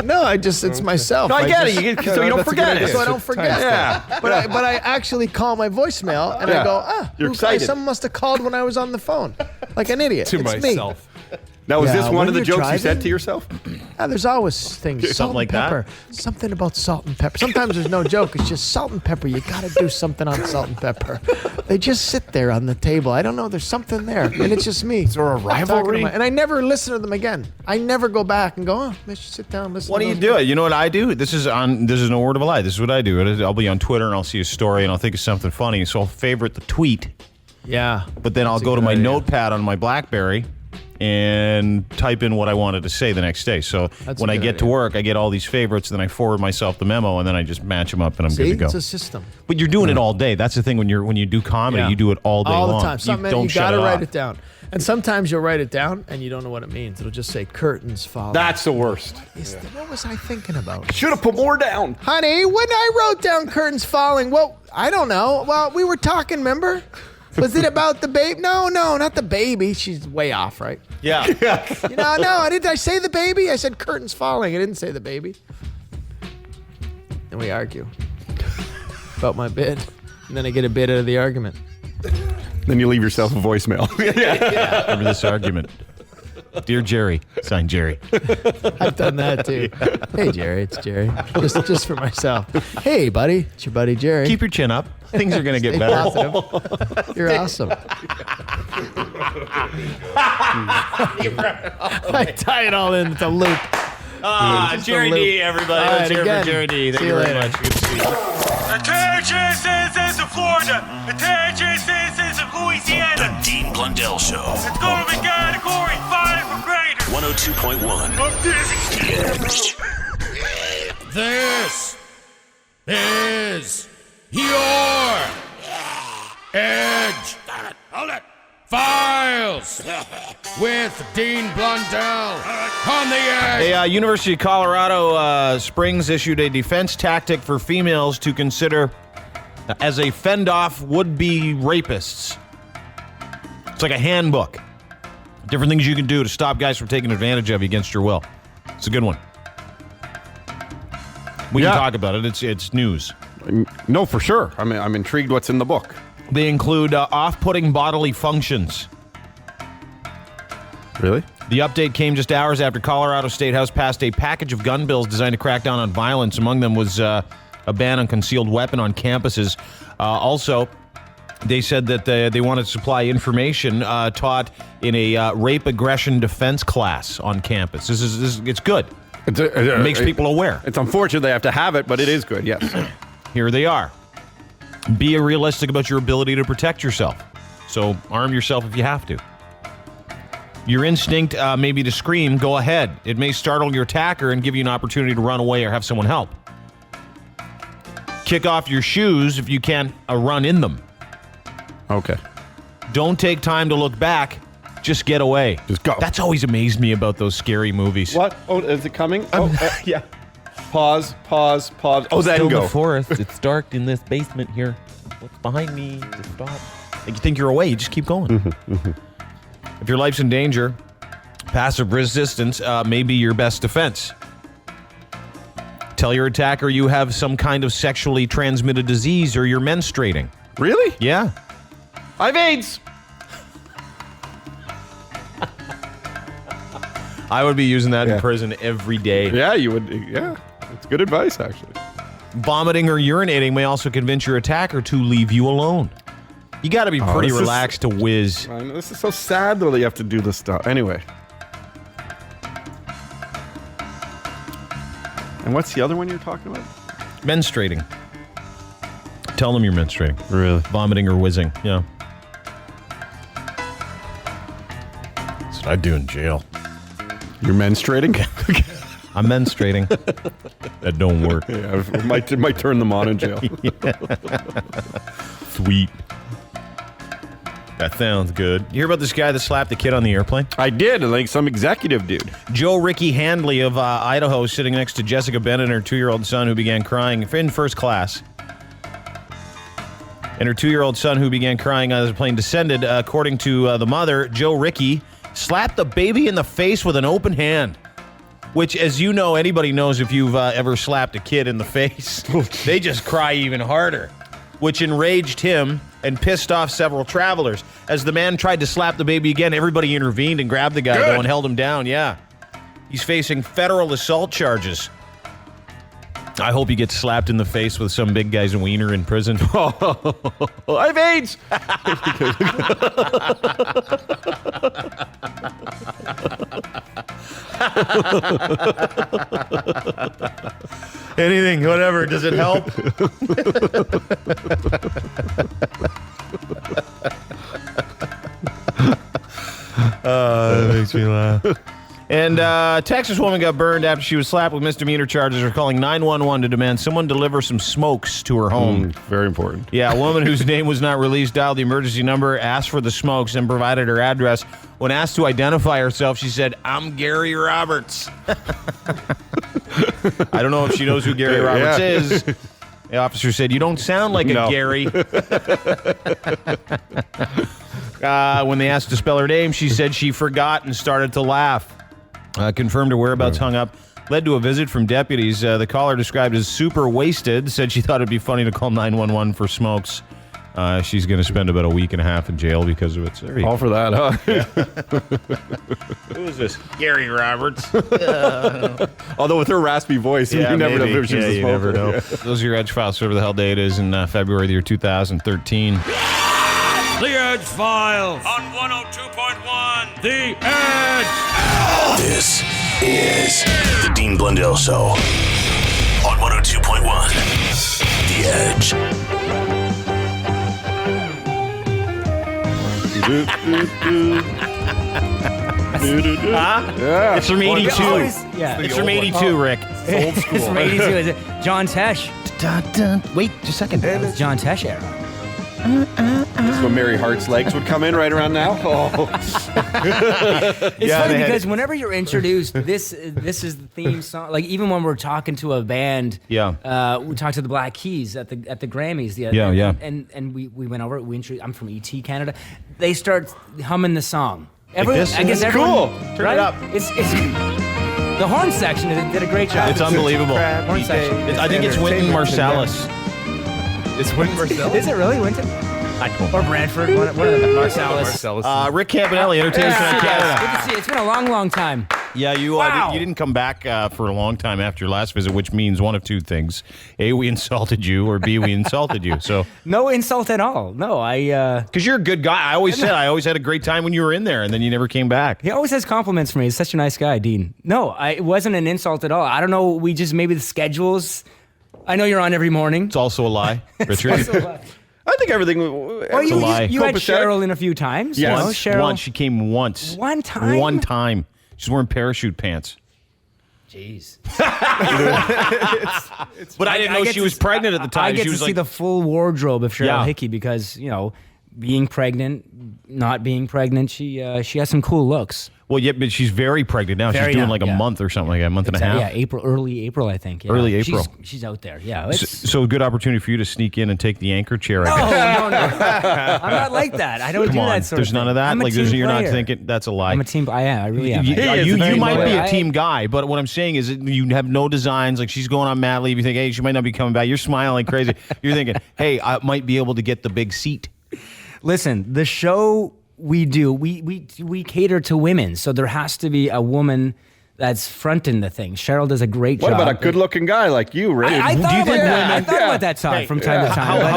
No, it's myself. No, I get it. So you don't forget it. So I don't forget. Yeah. But I actually call my voicemail and I go, You're excited. Someone must have called when I was on the phone. Like an idiot. To it's myself. Me. Now, is Yeah, this one when of the you're jokes you driving- said to yourself? There's always things. Something Salt like and that? pepper. Something about salt and pepper. Sometimes there's no joke. It's just salt and pepper. You got to do something on salt and pepper. They just sit there on the table. I don't know. There's something there. And it's just me. Is there a rivalry? And I never listen to them again. I never go back and go, oh, let's just sit down and listen What to do you those do? You know what I do? This is no word of a lie. This is what I do. I'll be on Twitter and I'll see a story and I'll think of something funny. So I'll favorite the tweet. Yeah. But then I'll That's a go to good my idea. notepad on my BlackBerry and type in what I wanted to say the next day. So That's when a I good get to idea. work, I get all these favorites, then I forward myself the memo, and then I just match them up, and I'm See, good to go. it's a system. But you're doing it all day. That's the thing when you do comedy, Yeah. you do it all day all long. the time. Something don't you shut gotta write off. it down. And sometimes you'll write it down and you don't know what it means. It'll just say curtains falling. That's the worst. What was I thinking about? Should have put more down. Honey, when I wrote down curtains falling, well, I don't know. Well, we were talking, remember? Was it about the baby? No, not the baby. She's way off, right? Yeah. No. Did I say the baby? I said curtains falling. I didn't say the baby. And we argue about my bid. And then I get a bid out of the argument. Then you leave yourself a voicemail. Remember this argument. Dear Gerry, signed Gerry. I've done that too. Hey, Gerry, it's Gerry. Just for myself. Hey, buddy, it's your buddy Gerry. Keep your chin up. Things are going to get Stay better. positive. You're awesome. I tie it all in. It's a loop. Just a Gerry loop. Dee, everybody. All Let's right, hear it again. for Gerry Dee. Thank See you you very later. much. Good to see you. Attention citizens of Florida. Attention citizens of Louisiana. Blundell Show. It's gonna be category 5 or greater. 102.1. The Edge. This is your Edge. Hold it. Files with Dean Blundell on the Edge. A University of Colorado Springs issued a defense tactic for females to consider as a fend-off would-be rapists. It's like a handbook. Different things you can do to stop guys from taking advantage of you against your will. It's a good one. We can talk about it. It's news. No, for sure. I'm intrigued what's in the book. They include off-putting bodily functions. Really? The update came just hours after Colorado State House passed a package of gun bills designed to crack down on violence. Among them was a ban on concealed weapon on campuses. Also, they said that they wanted to supply information taught in a rape aggression defense class on campus. It's good. It makes people aware. It's unfortunate they have to have it, but it is good, yes. Here they are. Be realistic about your ability to protect yourself. So arm yourself if you have to. Your instinct may be to scream, go ahead. It may startle your attacker and give you an opportunity to run away or have someone help. Kick off your shoes if you can't run in them. Okay. Don't take time to look back. Just get away. Just go. That's always amazed me about those scary movies. What? Oh, is it coming? Yeah. Pause. Oh, then Still go. the forest. It's dark in this basement here. What's behind me? Just stop. Like you think you're away, you just keep going. If your life's in danger, passive resistance may be your best defense. Tell your attacker you have some kind of sexually transmitted disease or you're menstruating. Really? Yeah. I have AIDS. I would be using that in prison every day. Yeah, you would. Yeah, it's good advice, actually. Vomiting or urinating may also convince your attacker to leave you alone. You got to be pretty relaxed to whiz. I know, this is so sad, though, that you have to do this stuff. Anyway. And what's the other one you're talking about? Menstruating. Tell them you're menstruating. Really? Vomiting or whizzing. Yeah. That's what I do in jail. You're menstruating? I'm menstruating. That don't work. Yeah, it might turn them on in jail. Sweet. That sounds good. You hear about this guy that slapped the kid on the airplane? I did, like some executive dude. Joe Ricky Handley of Idaho sitting next to Jessica Bennett and her 2-year-old son who began crying in first class. And her 2-year-old son who began crying as the plane descended. According to the mother, Joe Ricky slapped the baby in the face with an open hand. Which, as you know, anybody knows if you've ever slapped a kid in the face, they just cry even harder. Which enraged him and pissed off several travelers. As the man tried to slap the baby again, everybody intervened and grabbed the guy though and held him down. Yeah. He's facing federal assault charges. I hope he gets slapped in the face with some big guy's wiener in prison. I have AIDS! Anything, whatever. Does it help? That makes me laugh. And a Texas woman got burned after she was slapped with misdemeanor charges for calling 911 to demand someone deliver some smokes to her home. Very important. Yeah, a woman whose name was not released dialed the emergency number, asked for the smokes, and provided her address. When asked to identify herself, she said, "I'm Gary Roberts." I don't know if she knows who Gary Roberts is. The officer said, "You don't sound like a Gary." When they asked to spell her name, she said she forgot and started to laugh. Confirmed her whereabouts, hung up. Led to a visit from deputies. The caller, described as super wasted, said she thought it'd be funny to call 911 for smokes. She's going to spend about a week and a half in jail because of it. All for that, huh? Yeah. Who is this? Gary Roberts. Although with her raspy voice, you never know if she's a smoker. You never know. Those are your Edgefiles. Whatever the hell date is in February of the year 2013. The Edgefiles on 102.1 The Edge. This is the Dean Blundell Show on 102.1 The Edge. Huh? It's from 82. It's from 82, Rick. It's old school. It's from 82. Is it John Tesh? Wait just a second. It's John Tesh era. That's when Mary Hart's legs would come in right around now. Oh. It's funny because whenever you're introduced, this is the theme song. Like even when we're talking to a band, we talked to the Black Keys at the Grammys. And we went over. I'm from ET Canada. They start humming the song. This? I guess It's everyone, cool. Turn it up. It's the horn section did a great job. It's unbelievable. Horn section. I think it's Wynton Marsalis. It's Wynton Marsalis? Is it really Wynton? Or Brantford? One of the Marsalis. Rick Campanelli, Entertainment Canada. Good to see you. It's been a long, long time. Yeah, you didn't come back for a long time after your last visit, which means one of two things: A, we insulted you, or B, we insulted you. So no insult at all. No, because you're a good guy. I always had a great time when you were in there, and then you never came back. He always has compliments for me. He's such a nice guy, Dean. No, it wasn't an insult at all. I don't know. We just maybe the schedules. I know you're on every morning. It's also a lie, Richard. It's also a lie. I think everything. Well, you had Cheryl in a few times. Yes. You know, Cheryl. Once. She came once. One time? One time. She's wearing parachute pants. Jeez. But I didn't know she was pregnant at the time. I get she was to see the full wardrobe of Cheryl Yeah. Hickey because, being pregnant, not being pregnant, she has some cool looks. Well, yeah, but she's very pregnant now. She's doing a month or something like that, a month and a half. Yeah, early April, I think. Yeah. Early April. She's out there, yeah. So good opportunity for you to sneak in and take the anchor chair. I guess. I'm not like that. I don't Come do on, that sort there's of none thing. of that. I'm a Like team you're not player. thinking that's a lie. I'm a team. I really am. You might be a team guy, but what I'm saying is that you have no designs. Like she's going on mat leave. You think, hey, she might not be coming back. You're smiling like crazy. You're thinking, hey, I might be able to get the big seat. Listen, the show we do, we cater to women, so there has to be a woman that's fronting the thing. Cheryl does a great job. What about a good-looking guy like you, Ray? I thought about that talk from time to time. But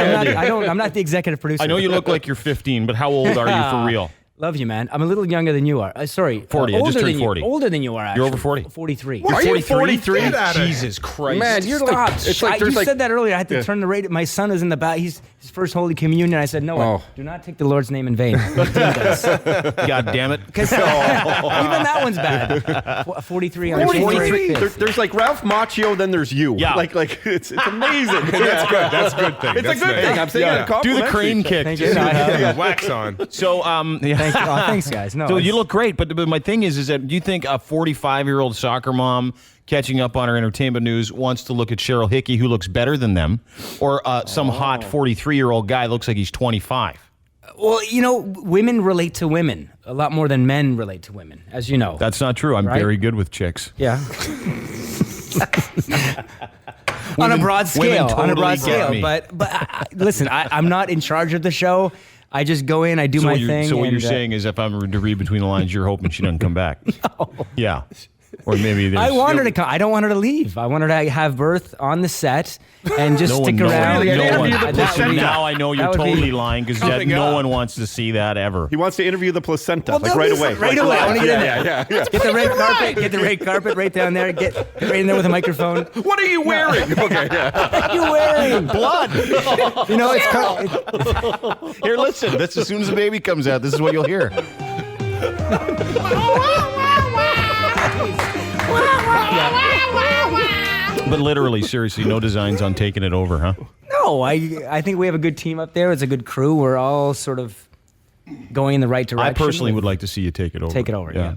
I'm not the executive producer. I know you look like you're 15, but how old are you for real? Love you, man. I'm a little younger than you are. Sorry. 40. I just turned 40. Older than you are, actually. You're over 40. 43. Are you 43? Jesus Christ. Man, you're Stop. like... You said that earlier. I had to turn the radio. My son is in the back. He's his first Holy Communion. I said, no, do not take the Lord's name in vain. God damn it. Because even that one's bad. 43 on 43. There's like Ralph Macchio, then there's you. Yeah. Like it's amazing. That's good. That's a good thing. It's a good thing. I'm saying a compliment. Do the crane kick. Thank you. Wax on. So, thanks, guys. No, so you look great, but my thing is that do you think a 45-year-old soccer mom catching up on her entertainment news wants to look at Cheryl Hickey, who looks better than them, or some hot 43-year-old guy looks like he's 25? Well, women relate to women a lot more than men relate to women, as you know. That's not true. I'm very good with chicks. Yeah. On a broad scale. But listen, I'm not in charge of the show. I just go in, I do my thing. So what you're saying is if I'm to read between the lines, you're hoping she doesn't come back. No. Yeah. Or maybe I want her to come. I don't want her to leave. I want her to have birth on the set and just stick around. Now I know you're totally lying because no one wants to see that ever. He wants to interview the placenta right away. Right away. I want to get in there. Get the red carpet. Get the red carpet right down there. Get right in there with a microphone. What are you wearing? Okay. What are you wearing? Blood. It's Here, listen. This as soon as the baby comes out, this is what you'll hear. But literally, seriously, no designs on taking it over, huh? No, I think we have a good team up there. It's a good crew. We're all sort of going in the right direction. I personally would like to see you take it over. Take it over, yeah.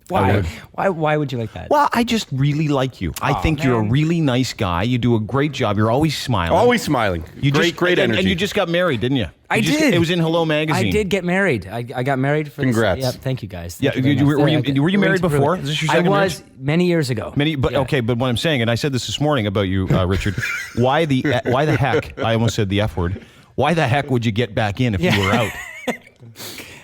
Why? Why would you like that? Well, I just really like you. I think you're a really nice guy. You do a great job. You're always smiling. Always smiling. Great energy. And you just got married, didn't you? I did. It was in Hello Magazine. I did get married. I got married. Congrats. Yeah, thank you guys. Yeah, were you married before? Is this your second marriage? I was many years ago. Okay, but what I'm saying, and I said this morning about you, Richard, why the heck, I almost said the F word, why the heck would you get back in if you were out?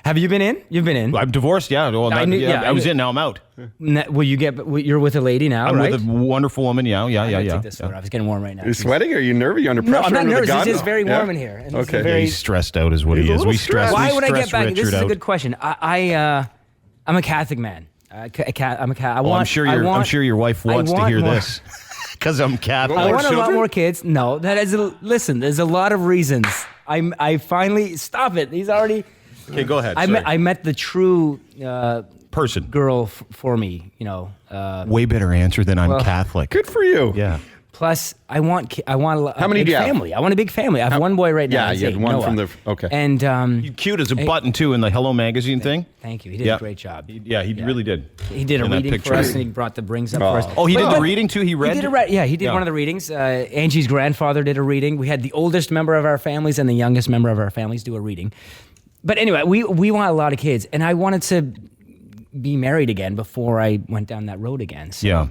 Have you been in? You've been in. I'm divorced, yeah. Well, I was in, now I'm out. You're with a lady now, I'm right? with a wonderful woman, yeah. Take this photo. I was getting warm right now. You're sweating? Are you nervous? You're under pressure? No, I'm not nervous. It's just very warm in here. And okay. He's stressed out is what he is. Why would I get back? Richard This is out. a good question. I'm a Catholic man. I'm a Catholic. I'm sure your wife wants to hear this. Because I'm Catholic. I want a lot more kids. No, listen, there's a lot of reasons. I finally, stop it. He's already... Okay, go ahead. I met the true person girl for me. Way better answer than I'm Catholic. Good for you. Yeah. Plus, I want a How many big do you have? family. I want a big family. I have one boy right now. Yeah, you had one Noah. from the okay. And He's cute as a button too in the Hello Magazine thing. Thank you. He did a great job. He really did. He did a In that reading picture. for us, and he brought the brings up for us. Oh, he did the reading too. He read. He did he did one of the readings. Angie's grandfather did a reading. We had the oldest member of our families and the youngest member of our families do a reading. But anyway, we want a lot of kids, and I wanted to be married again before I went down that road again. So, Yeah.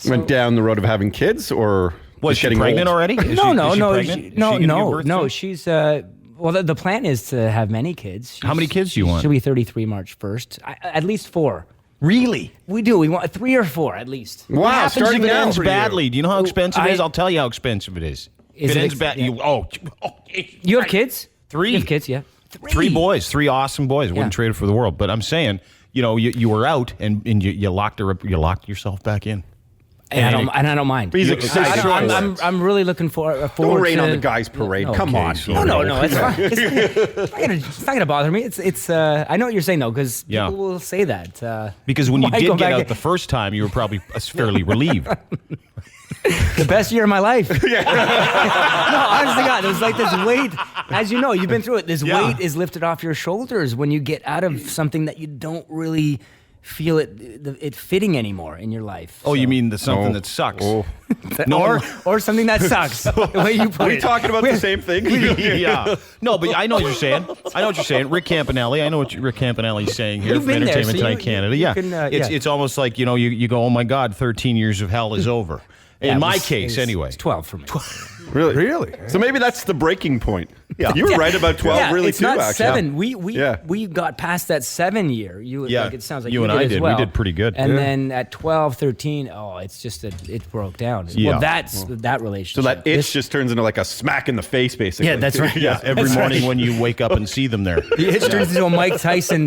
Went down the road of having kids, or Was she getting pregnant old? already? No. Is she pregnant? No. She's well. The plan is to have many kids. How many kids do you want? She'll be 33 March 1st. At least 4. Really? We do. We want 3 or 4 at least. What Wow, happens starting if it now ends for you. badly? Do you know how expensive it is? I- I'll tell you how expensive it is. Is If it it ends ex- bad, yeah. You have kids? 3. You have kids? Yeah. 3 boys, 3 awesome boys. Wouldn't Yeah. trade it for the world. But I'm saying, you were out and you locked yourself back in. And I don't mind. He's excited. I'm really looking forward Don't to rain on the guys' parade. No, Come on. No, it's fine. It's not gonna bother me. It's I know what you're saying though, because people will say that. Because when you Why did go get back out the first time, you were probably fairly relieved. the best year of my life. No, honestly, God, it was like this weight. As you know, you've been through it. This weight is lifted off your shoulders when you get out of something that you don't really feel it fitting anymore in your life. Oh, you mean something that sucks? Oh. or something that sucks. The way you put Are we it. talking about the same thing? Yeah. No, but I know what you're saying. Rick Campanelli. I know what Rick Campanelli's saying here You've from been there, Entertainment so Tonight Canada. you Yeah. can, It's almost like, you go, oh my God, 13 years of hell is over. In my case, anyway. It's 12 for me. Really? So maybe that's the breaking point. Yeah. You were right about 12 Yeah, really it's too, not actually. 7. We got past that 7 year. It sounds like you and did I as did. well. We did pretty good. And then at 12, 13, it's just it broke down. Yeah. Well, that's that relationship. So that itch just turns into like a smack in the face, basically. Yeah, that's right. Yeah, every morning when you wake up and see them there. The itch turns into a Mike Tyson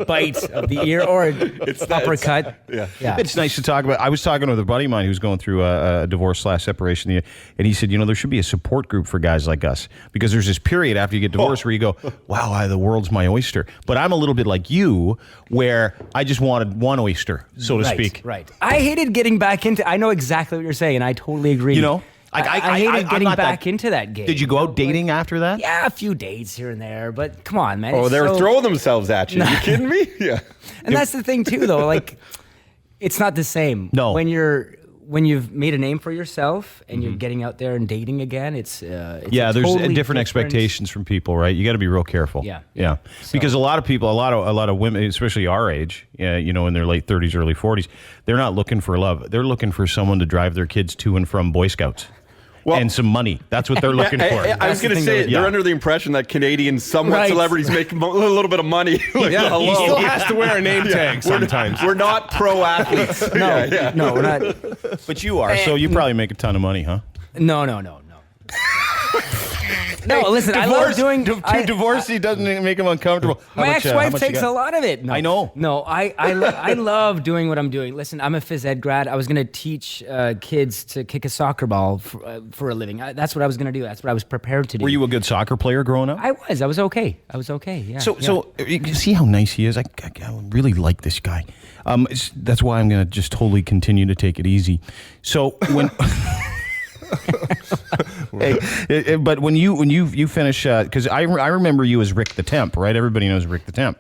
bite of the ear or an uppercut. Yeah. It's nice to talk about. I was talking with a buddy of mine who's going through a divorce/separation, and he said, there should be a support group for guys like us, because there's this period after you get divorced where you go, wow, the world's my oyster. But I'm a little bit like you, where I just wanted one oyster, so to speak. Right. I hated getting back into. I know exactly what you're saying, and I totally agree. I hated getting back into that game. Did you go out dating after that? Yeah, a few dates here and there, but come on, man. Oh, they're throwing themselves at you. You kidding me? Yeah. And that's the thing too, though. Like, it's not the same. No. When you've made a name for yourself and you're getting out there and dating again, it's there's totally different expectations from people, right? You got to be real careful. Yeah. Because a lot of people, a lot of women, especially our age, in their late 30s, early 40s, they're not looking for love. They're looking for someone to drive their kids to and from Boy Scouts. And some money. That's what they're looking for. I was going to say, they're under the impression that Canadian celebrities make a little bit of money. He still has to wear a name tag sometimes. We're not pro athletes. No, we're not. But you are, so you probably make a ton of money, huh? No. No, listen, I love doing... Divorcee doesn't make him uncomfortable. My ex-wife takes a lot of it. No, I know. No, I love doing what I'm doing. Listen, I'm a phys ed grad. I was going to teach kids to kick a soccer ball for a living. That's what I was going to do. That's what I was prepared to do. Were you a good soccer player growing up? I was okay. Yeah. So you see how nice he is? I really like this guy. That's why I'm going to just totally continue to take it easy. So when... but when you finish, because I remember you as Rick the Temp, right? Everybody knows Rick the Temp.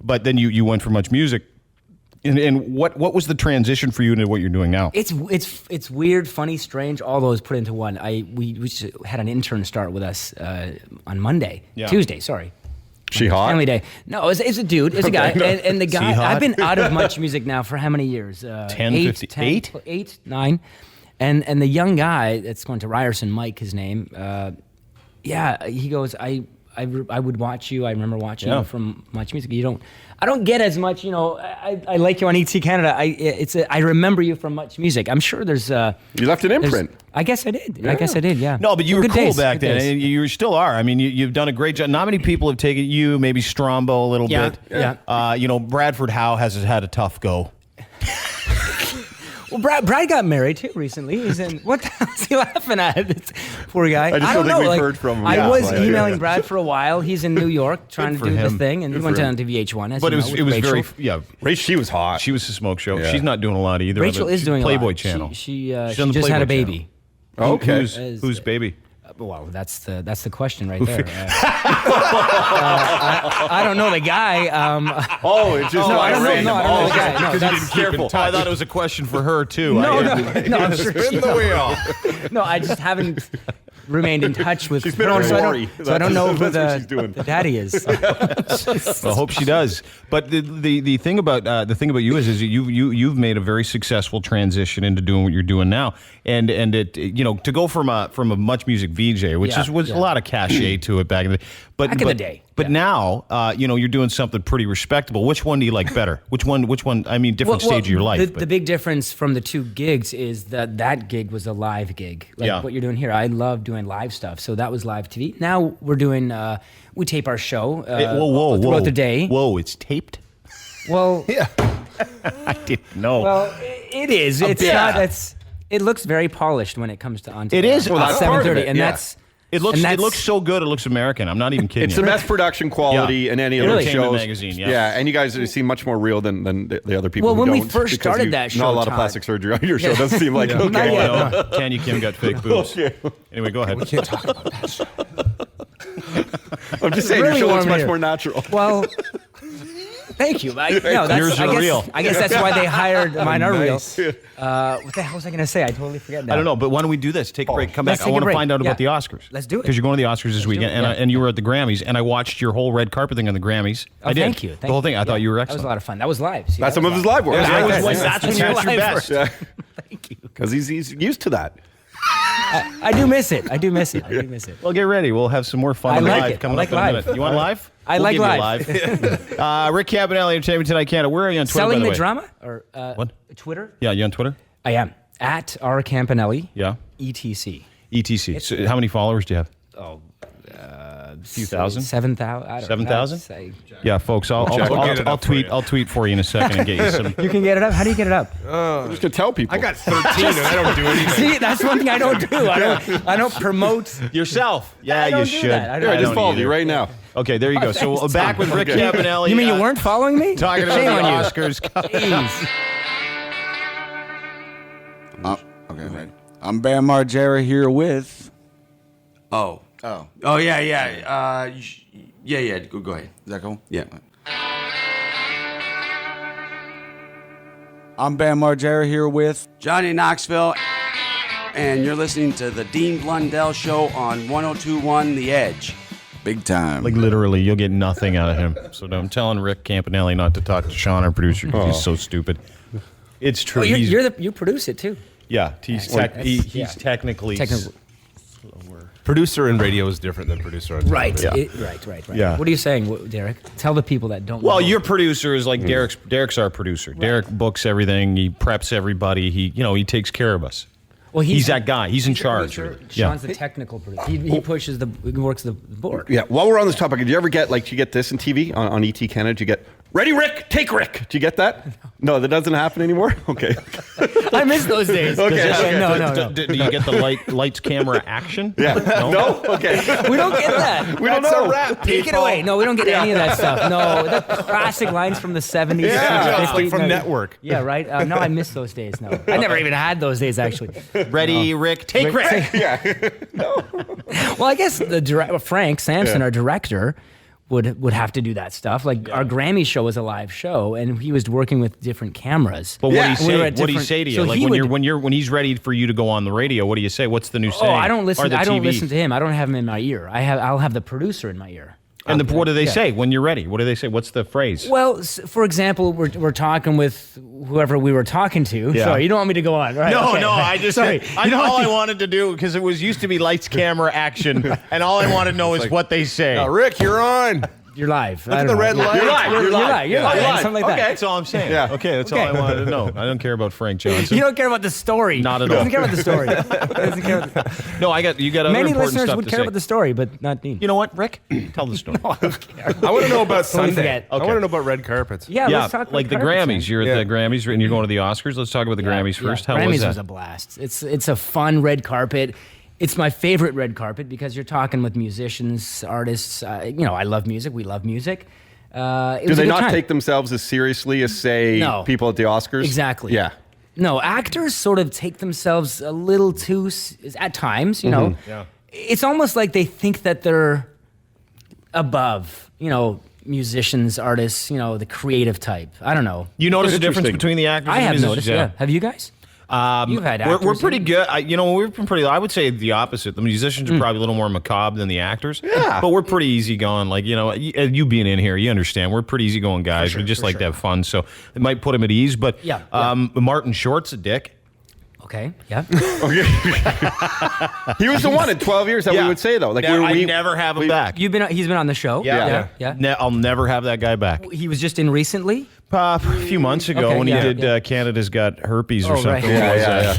But then you went for Much Music, and what was the transition for you into what you're doing now? It's weird, funny, strange. All those put into one. We just had an intern start with us on Tuesday. Sorry. She hot? Family day. No, it's a dude. It's a guy. And the guy. I've been out of Much Music now for how many years? 8, 9. And the young guy that's going to Ryerson, Mike, his name, he goes, I would watch you. I remember watching you from Much Music. I don't get as much, I like you on ET Canada. I remember you from Much Music. I'm sure there's you left an imprint. I guess I did. Yeah. I guess I did, yeah. No, but you were Good cool days, back good then. days. And you still are. I mean, you've done a great job. Not many people have taken you, maybe Strombo a little bit. Yeah. Bradford Howe has had a tough go. Well, Brad got married too recently. He's in. What the hell is he laughing at? Poor guy. I just don't think we've heard from him. I was emailing Brad for a while. He's in New York trying to do his thing, and he went down to VH1. As but you know, it was Rachel. Rachel, she was hot. She was a smoke show. Yeah. She's not doing a lot either. Rachel is doing Playboy a lot. Channel. She She's on the just had a Playboy baby. Channel. Okay. Who's baby? Well, that's the question right there. I don't know the guy. It's just I don't know. No, I don't know the guy. No, Because you didn't keep in touch. I thought it was a question for her too. No, I'm sure Spin the wheel. No, I just haven't remained in touch with She's been her, on so Rory. I don't know who That's what she's doing. the daddy is. I hope she does. But the thing about you is you've made a very successful transition into doing what you're doing now, and it to go from a Much Music VJ, which was a lot of cachet to it back in the day. But now you're doing something pretty respectable. Which one do you like better? Which one? I mean, different stage of your life. The big difference from the two gigs is that gig was a live gig, like what you're doing here. I love doing live stuff, so that was live TV. Now we're doing we tape our show throughout the day. Whoa, it's taped? Well, yeah. I didn't know. Well, it is. It's not. It looks very polished when it comes to on. It is. Well, that's part of 7:30, it, and yeah. that's. It looks so good. It looks American. I'm not even kidding. It's the best production quality in any other shows. Magazine, and you guys seem much more real than the other people. Well, who when we don't, first because started that show, not a lot Todd. of plastic surgery on your show. Doesn't seem like okay. Tanya Kim got fake boobs. Okay. Anyway, go ahead. We can't talk about that show. I'm just saying really your show looks warm much here. more natural. Well, thank you. Yours are real. I guess that's why they hired mine are real. Nice. What the hell was I going to say? I totally forget now. I don't know, but why don't we do this? Take a break, come Let's back. I take a want to break. find out about the Yeah. Oscars. Let's do it. Because you're going to the Oscars this weekend, do it, and you were at the Grammys, and I watched your whole red carpet thing on the Grammys. Oh, I did. Thank you. The whole thing. I thought you were That excellent. was a lot of fun. That was live. See, That's that some of was his live work. That's when you're your best. Yeah. Thank you. Because he's used to that. I do miss it. I do miss it. Well, get ready. We'll have some more fun I like live it. coming I like up in a live. minute. You want live? I We'll like give you live. Rick Campanelli, Entertainment Tonight Canada. Where are you on Twitter, Selling by the the way? drama? Or What? Twitter? Yeah, you on Twitter? I am. At R. Campanelli. Yeah. ETC. ETC. So how many followers do you have? Oh, A few thousand? 7,000. I don't know. 7,000? Say. Yeah, folks. I'll tweet. I'll tweet for you in a second and get you some. You can get it up. How do you get it up? I'm just gonna tell people. I got 13 and I don't do anything. See, that's one thing I don't do. I don't promote Yourself. Yeah, I don't you do should. that. I I just don't followed either. you right now. Okay, there you go. So thanks, back with Rick Campanelli. You mean you weren't following me? Talking about Shame the on you. Oscars. Jeez. Okay, right. I'm Bam Margera here with. Oh, yeah. Go ahead. Is that cool? Yeah. I'm Bam Margera here with Johnny Knoxville, and you're listening to the Dean Blundell Show on 102.1 The Edge. Big time. Like literally, you'll get nothing out of him. So I'm telling Rick Campanelli not to talk to Sean, our producer, because he's so stupid. It's true. Oh, you produce it too. Yeah, he's technically slower. Producer in radio is different than producer on television. Right. Yeah. What are you saying, Derek? Tell the people that don't know. Well, your producer is like Derek's our producer. Right. Derek books everything. He preps everybody. He takes care of us. Well, he's that guy. He's in charge. Sean's the technical producer. He pushes he works the board. Yeah. While we're on this topic, do you ever get do you get this in TV on ET Canada? Do you get Ready, Rick? Take Rick. Do you get that? No, that doesn't happen anymore? Okay. I miss those days. Okay. No. Do you get the lights, camera, action? Yeah. No? Okay. We don't get that. We don't know. Take it away. No, we don't get any of that stuff. No, the classic lines from the 70s. Yeah, 50s. like from Network. Yeah, right? No, I miss those days. No. I never even had those days, actually. Ready, Rick? Take Rick. Yeah. Well, I guess Frank Sampson, our director, would have to do that stuff. Like our Grammy show was a live show, and he was working with different cameras. But what do you say to you? So Like when he's ready for you to go on the radio, what do you say? What's the new saying? Oh, I don't listen. I don't TV? listen to him. I don't have him in my ear. I'll have the producer in my ear. And what do they say when you're ready? What do they say? What's the phrase? Well, for example, we're talking with whoever we were talking to. Yeah. Sorry, you don't want me to go on, right? No, Okay. I just Sorry. I wanted to do, because it used to be lights, camera, action, and all I wanted to know is what they say. Rick, you're on. You're live. Look at the red light. You're live. You're live. Something like that. Okay, that's all I'm saying. Yeah. Okay, that's all I wanted to know. I don't care about Frank Johnson. You don't care about the story. Not at He all. doesn't care about the story. No, you got other Many important listeners stuff would to care say. about the story, but not Dean. You know what, Rick? Tell the story. I don't care. I want to know about Totally Sunday. forget. I want to know about red carpets. Yeah, let's talk like the about carpets, Grammys. You're at the Grammys and you're going to the Oscars. Let's talk about the Grammys first. How Grammys was that? was a blast. It's a fun red carpet. It's my favorite red carpet because you're talking with musicians, artists. I love music. We love music. Do they not take themselves as seriously as, say, people at the Oscars? Exactly. Yeah. No, actors sort of take themselves a little too, at times, you know. Yeah. It's almost like they think that they're above, musicians, artists, the creative type. I don't know. You notice the difference between the actors I and have musicians? noticed, yeah. Have you guys? You've had actors. We're pretty good. We've been pretty. I would say the opposite. The musicians are probably a little more macabre than the actors. Yeah. But we're pretty easygoing. Like, you being in here, you understand. We're pretty easygoing guys. We just like to have fun. So it might put him at ease. But Martin Short's a dick. Okay. Yeah. He was the one in 12 years that we would say, though. Like I never have him back. He's been on the show. Yeah. Yeah. I'll never have that guy back. He was just in recently. A few months ago when he did Canada's Got Herpes or something. Right.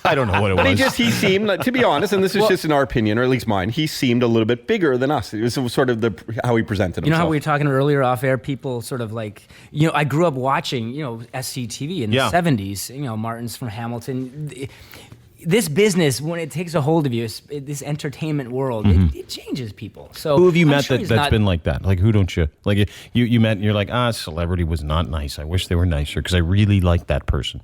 I don't know what it was. But he seemed, to be honest, and this is just in our opinion, or at least mine, he seemed a little bit bigger than us. It was sort of how he presented himself. You know how we were talking earlier off air, people sort of like, I grew up watching, SCTV in the 70s, Martin's from Hamilton. This business, when it takes a hold of you, this entertainment world, it changes people. So who have you met sure that's been like that? Like, who don't you? Like, you met and you're like, celebrity was not nice. I wish they were nicer because I really like that person.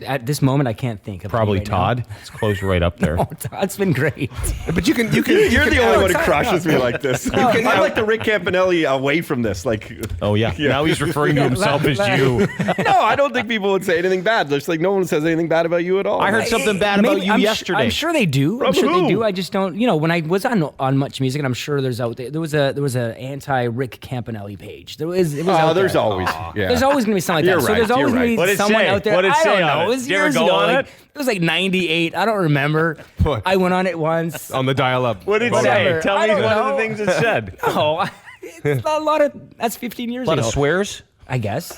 At this moment, I can't think of probably right Todd. Now. It's close right up there. No, Todd's been great. But you're the only one who crushes me like this. I like the Rick Campanelli away from this. Like, oh yeah. Now he's referring to himself as you. No, I don't think people would say anything bad. There's like no one says anything bad about you at all. I heard something bad about you yesterday. I'm sure they do. I'm sure they do. I just don't. When I was on Much Music, and I'm sure there's out there. There was a anti-Rick Campanelli page. It was out there's there. always. Yeah. There's always gonna be something like that. So there's always gonna be someone out there. What did it say on it? It was years ago. It was like 98. I don't remember. I went on it once. On the dial-up. What did it say? Tell me one of the things it said. No, it's not a lot of. That's 15 years ago. A lot of swears? I guess.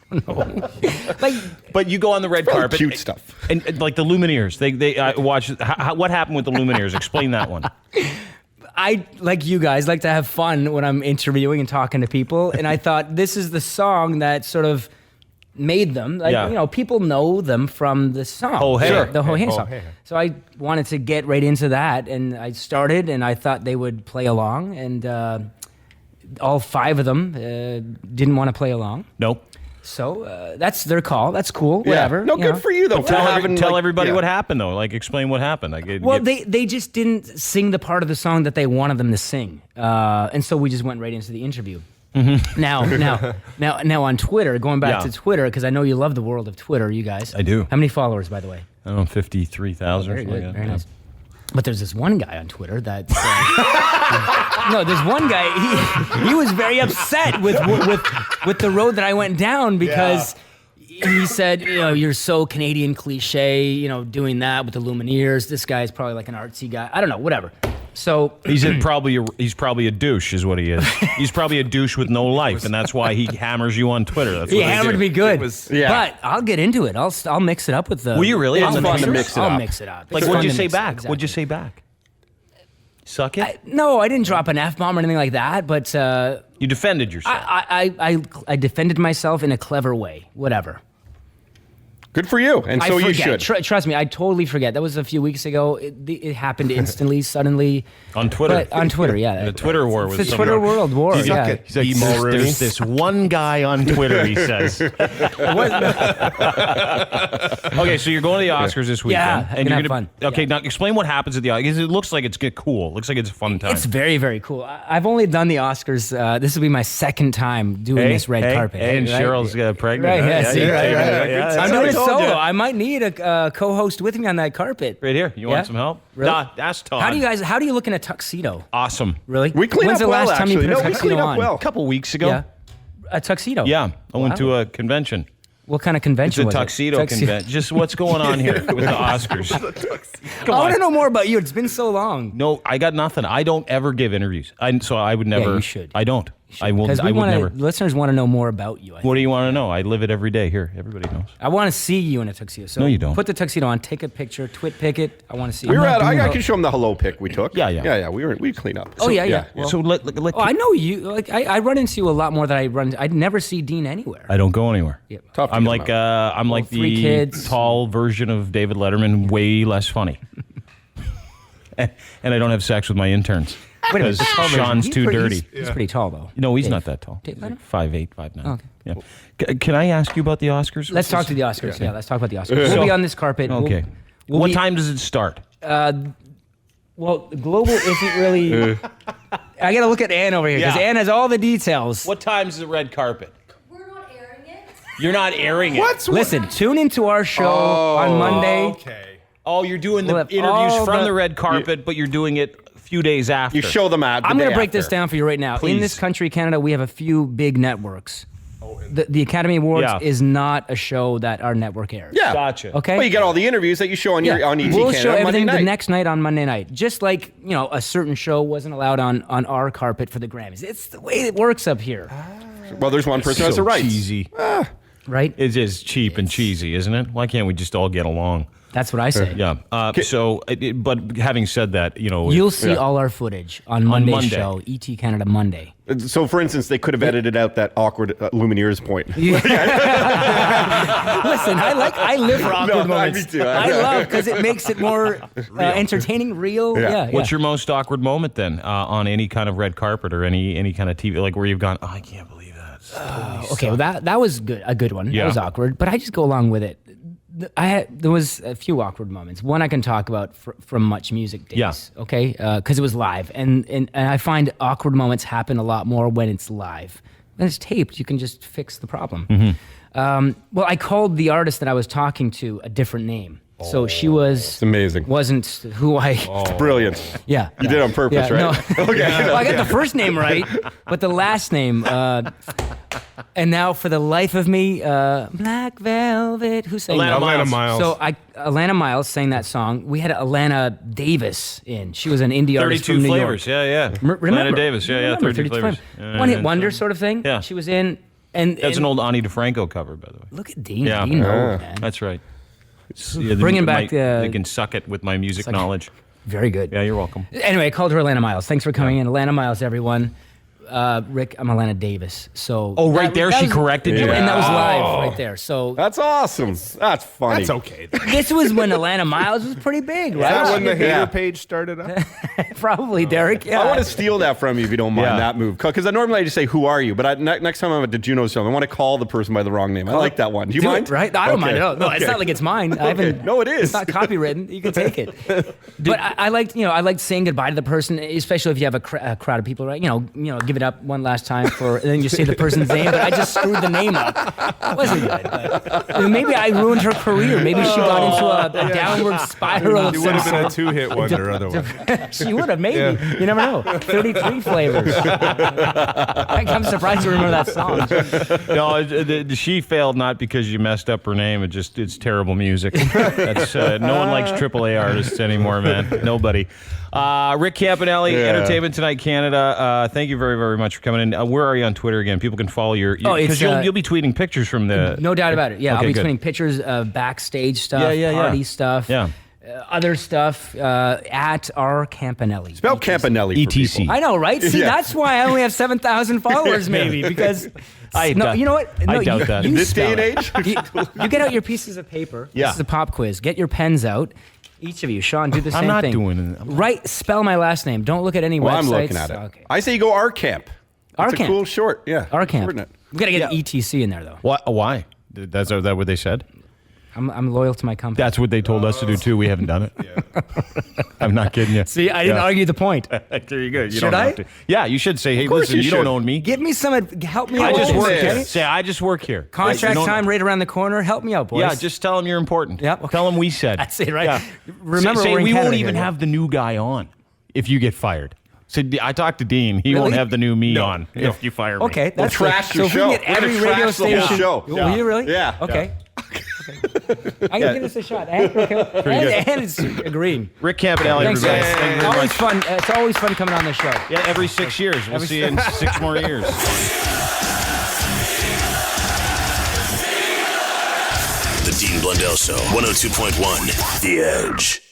No. But you go on the red carpet. Cute stuff. And like the Lumineers. They watch. What happened with the Lumineers? Explain that one. I, like you guys, like to have fun when I'm interviewing and talking to people. And I thought this is the song that sort of made them. Like, people know them from the song. Oh, hey. Sure. The Oh, hey Oh, song. hey. So I wanted to get right into that. And I started, and I thought they would play along. And all 5 of them didn't want to play along. Nope. So that's their call. That's cool. Whatever. Yeah. No, good for you, though. Tell everybody what happened, though. Like, explain what happened. They just didn't sing the part of the song that they wanted them to sing. And so we just went right into the interview. Mm-hmm. Now on Twitter, going back to Twitter, because I know you love the world of Twitter, you guys. I do. How many followers, by the way? I don't know, 53,000 or Very something good. like that. Very nice. But there's this one guy on Twitter that no, there's one guy. He was very upset with the road that I went down because he said, you're so Canadian cliche, doing that with the Lumineers. This guy's probably like an artsy guy. I don't know, whatever. So he's probably a douche, is what he is. He's probably a douche with no life, and that's why he hammers you on Twitter. That's he what hammered me good. Yeah. But I'll get into it. I'll mix it up with the. Will you really? It's fun to mix it up. I'll mix it up. Like, It's what'd fun you to say mix it, back? exactly. What'd you say back? Suck it? No, I didn't drop an F-bomb or anything like that, but you defended yourself. I defended myself in a clever way. Whatever. Good for you, and so I you forget. should. Trust me, I totally forget. That was a few weeks ago. It happened instantly, suddenly. On Twitter. But on Twitter, yeah. The Twitter war was the Twitter world war. Suck Yeah. it. He's like, there's this one guy on Twitter, he says. Okay, so you're going to the Oscars this weekend. Yeah, and you're have fun. Okay, now explain what happens at the Oscars. It looks like it's cool. It looks like it's a fun time. It's very, very cool. I've only done the Oscars. This will be my second time doing this red carpet. And right? Cheryl's pregnant. Right, yes, Yeah, right. yeah. I'm doing it told solo. you. I might need a co-host with me on that carpet. Right here. You want some help? Really? Nah, ask Todd. How do you look in a tuxedo? Awesome. Really? We clean When's up the last well, time you actually. put a No, we tuxedo clean up on? well. A couple weeks ago. Yeah. A tuxedo. Yeah, I went Wow. to a convention. What kind of convention It's a was tuxedo it? convention. Just what's going on here with the Oscars? I want to know more about you. It's been so long. No, I got nothing. I don't ever give interviews. So I would never. Yeah, you should. I don't. I will. Because I would never. listeners want to know more about you. What do you want to know? I live it every day here. Everybody knows. I want to see you in a tuxedo. So No, you don't. Put the tuxedo on. Take a picture. Twit pic it. I want to see. We you. were at. I can show him the hello pic we took. Yeah. We clean up. Oh yeah. Well, So let I know you. Like I run into you a lot more than I run. I'd never see Dean anywhere. I don't go anywhere. Yep. Tough to I'm get like him out. I'm like 3 the kids. tall version of David Letterman, way less funny. And I don't have sex with my interns. Wait a minute, Because the tall version. Sean's He's too pretty- dirty. He's pretty tall though. No, he's Dave. not that tall. Dave He's Letterman? 5'8", 5'9". Okay. Yeah. Can I ask you about the Oscars? Let's talk to the Oscars. Yeah, let's talk about the Oscars. We'll be on this carpet. Okay. We'll What be- time does it start? Well, global isn't really. I got to look at Ann over here because Yeah. Ann has all the details. What time's the red carpet? You're not airing it. Listen, tune into our show on Monday. Okay. Oh, you're doing the We'll have interviews all from the- the red carpet, but you're doing it a few days after. You show them ad. I'm going to break this down for you right now. In Please. this country, Canada, we have a few big networks. The Academy Awards Yeah. is not a show that our network airs. Yeah. Gotcha. Okay. Well, you got all the interviews that you show on your on ET we'll Canada show on Monday everything night. the next night on Monday night. Just like, a certain show wasn't allowed on our carpet for the Grammys. It's the way it works up here. Well, there's one person who has the rights. Cheesy. Right? It is cheap and cheesy, isn't it? Why can't we just all get along? That's what I say. Yeah. But having said that, You'll see all our footage on Monday's show, ET Canada Monday. So, for instance, they could have edited out that awkward Lumineers point. Listen, I live for awkward moments. Me too. I love because it makes it more entertaining, real. Yeah. What's your most awkward moment then on any kind of red carpet or any kind of TV, like where you've gone, I can't believe that. Okay, well that was good, a good one. Yeah. That was awkward, but I just go along with it. There was a few awkward moments. One I can talk about from Much Music days. Yeah. Okay, because it was live, and I find awkward moments happen a lot more when it's live. When it's taped, you can just fix the problem. Mm-hmm. Well, I called the artist that I was talking to a different name. So she wasn't who I. It's brilliant. Yeah, you did it on purpose, right? No. Okay. Well, I got the first name right, but the last name. And now, for the life of me, Black Velvet. Who sang that? Alana Miles. So Alana Miles sang that song. We had Alana Davis in. She was an indie artist 32 from New flavors. York. Yeah. Remember? Alana Davis. Yeah. Remember, 32 flavors. One hit wonder sort of thing. Yeah. She was in. And that's an old Ani DeFranco cover, by the way. Look at Dean. Yeah. Dean knows, man. That's right. Bringing back they can suck it with my music knowledge. Very good. Yeah, you're welcome. Anyway, I called her Alana Miles. Thanks for coming in. Alana Miles, everyone. Rick, I'm Alana Davis. So she corrected you, and that was live right there. So that's awesome. That's funny. That's okay. This was when Alana Miles was pretty big, right? Is that when the hater page started up? Probably, Derek. Yeah. I want to steal that from you if you don't mind that move. Because normally I just say, "Who are you?" But next time I'm at the Juno show, I want to call the person by the wrong name. I like that one. Do you mind? Right? I don't mind at all. No, it's not like it's mine. I haven't. No, it is. It's not copywritten. You can take it. But I liked, I liked saying goodbye to the person, especially if you have a crowd of people, right? Give it up one last time and then you say the person's name. But I just screwed the name up. It wasn't good. But maybe I ruined her career. Maybe she got into a downward spiral. She would have been a two-hit wonder otherwise. She would have, maybe. Yeah. You never know. 33 flavors. I'm surprised you remember that song. No, she failed not because you messed up her name. It's terrible music. That's no one likes AAA artists anymore, man. Nobody. Rick Campanelli, Entertainment Tonight Canada. Thank you very, very much for coming in. Where are you on Twitter again? People can follow your because you'll be tweeting pictures from the. No doubt about it. Yeah, okay, I'll be good. tweeting pictures of backstage stuff, party stuff. Yeah. Other stuff at our Campanelli. Spell Campanelli. ETC. I know, right? See, that's why I only have 7,000 followers, maybe, because. You know what? No, I doubt that. In this day and age? You get out your pieces of paper. Yeah. This is a pop quiz. Get your pens out. Each of you. Sean, do the same I'm not thing. doing it. Spell my last name. Don't look at any websites. I'm looking at it. Okay. I say you go RCamp. It's a cool short. Yeah. RCamp. We got to get ETC in there, though. Why? Is that what they said? I'm loyal to my company. That's what they told us to do, too. We haven't done it. I'm not kidding you. See, I didn't argue the point. There you go. You should don't I? have to. Yeah, you should say, hey, listen, you don't own me. Give me some, help me out. I just work okay? here. Say, I just work here. Contract time right around the corner. Help me out, boys. Yeah, just tell them you're important. Yeah, okay. Tell them we said. That's it, right? Yeah. Remember, say we're in we Canada won't even here, have the new guy on if you get fired. So I talked to Dean. He won't have the new me on if you fire me. Okay, that's We'll trash good. your So show. if we get every We're gonna radio trash the whole station. show. Will you really? Yeah. Okay. I can give this a shot. And it's green. Rick Campanelli, Thanks, everybody. guys. Thank you very Always much. fun. It's always fun coming on the show. Yeah, every 6 years. We'll see you in 6 more years. The Dean Blundell Show, 102.1 The Edge.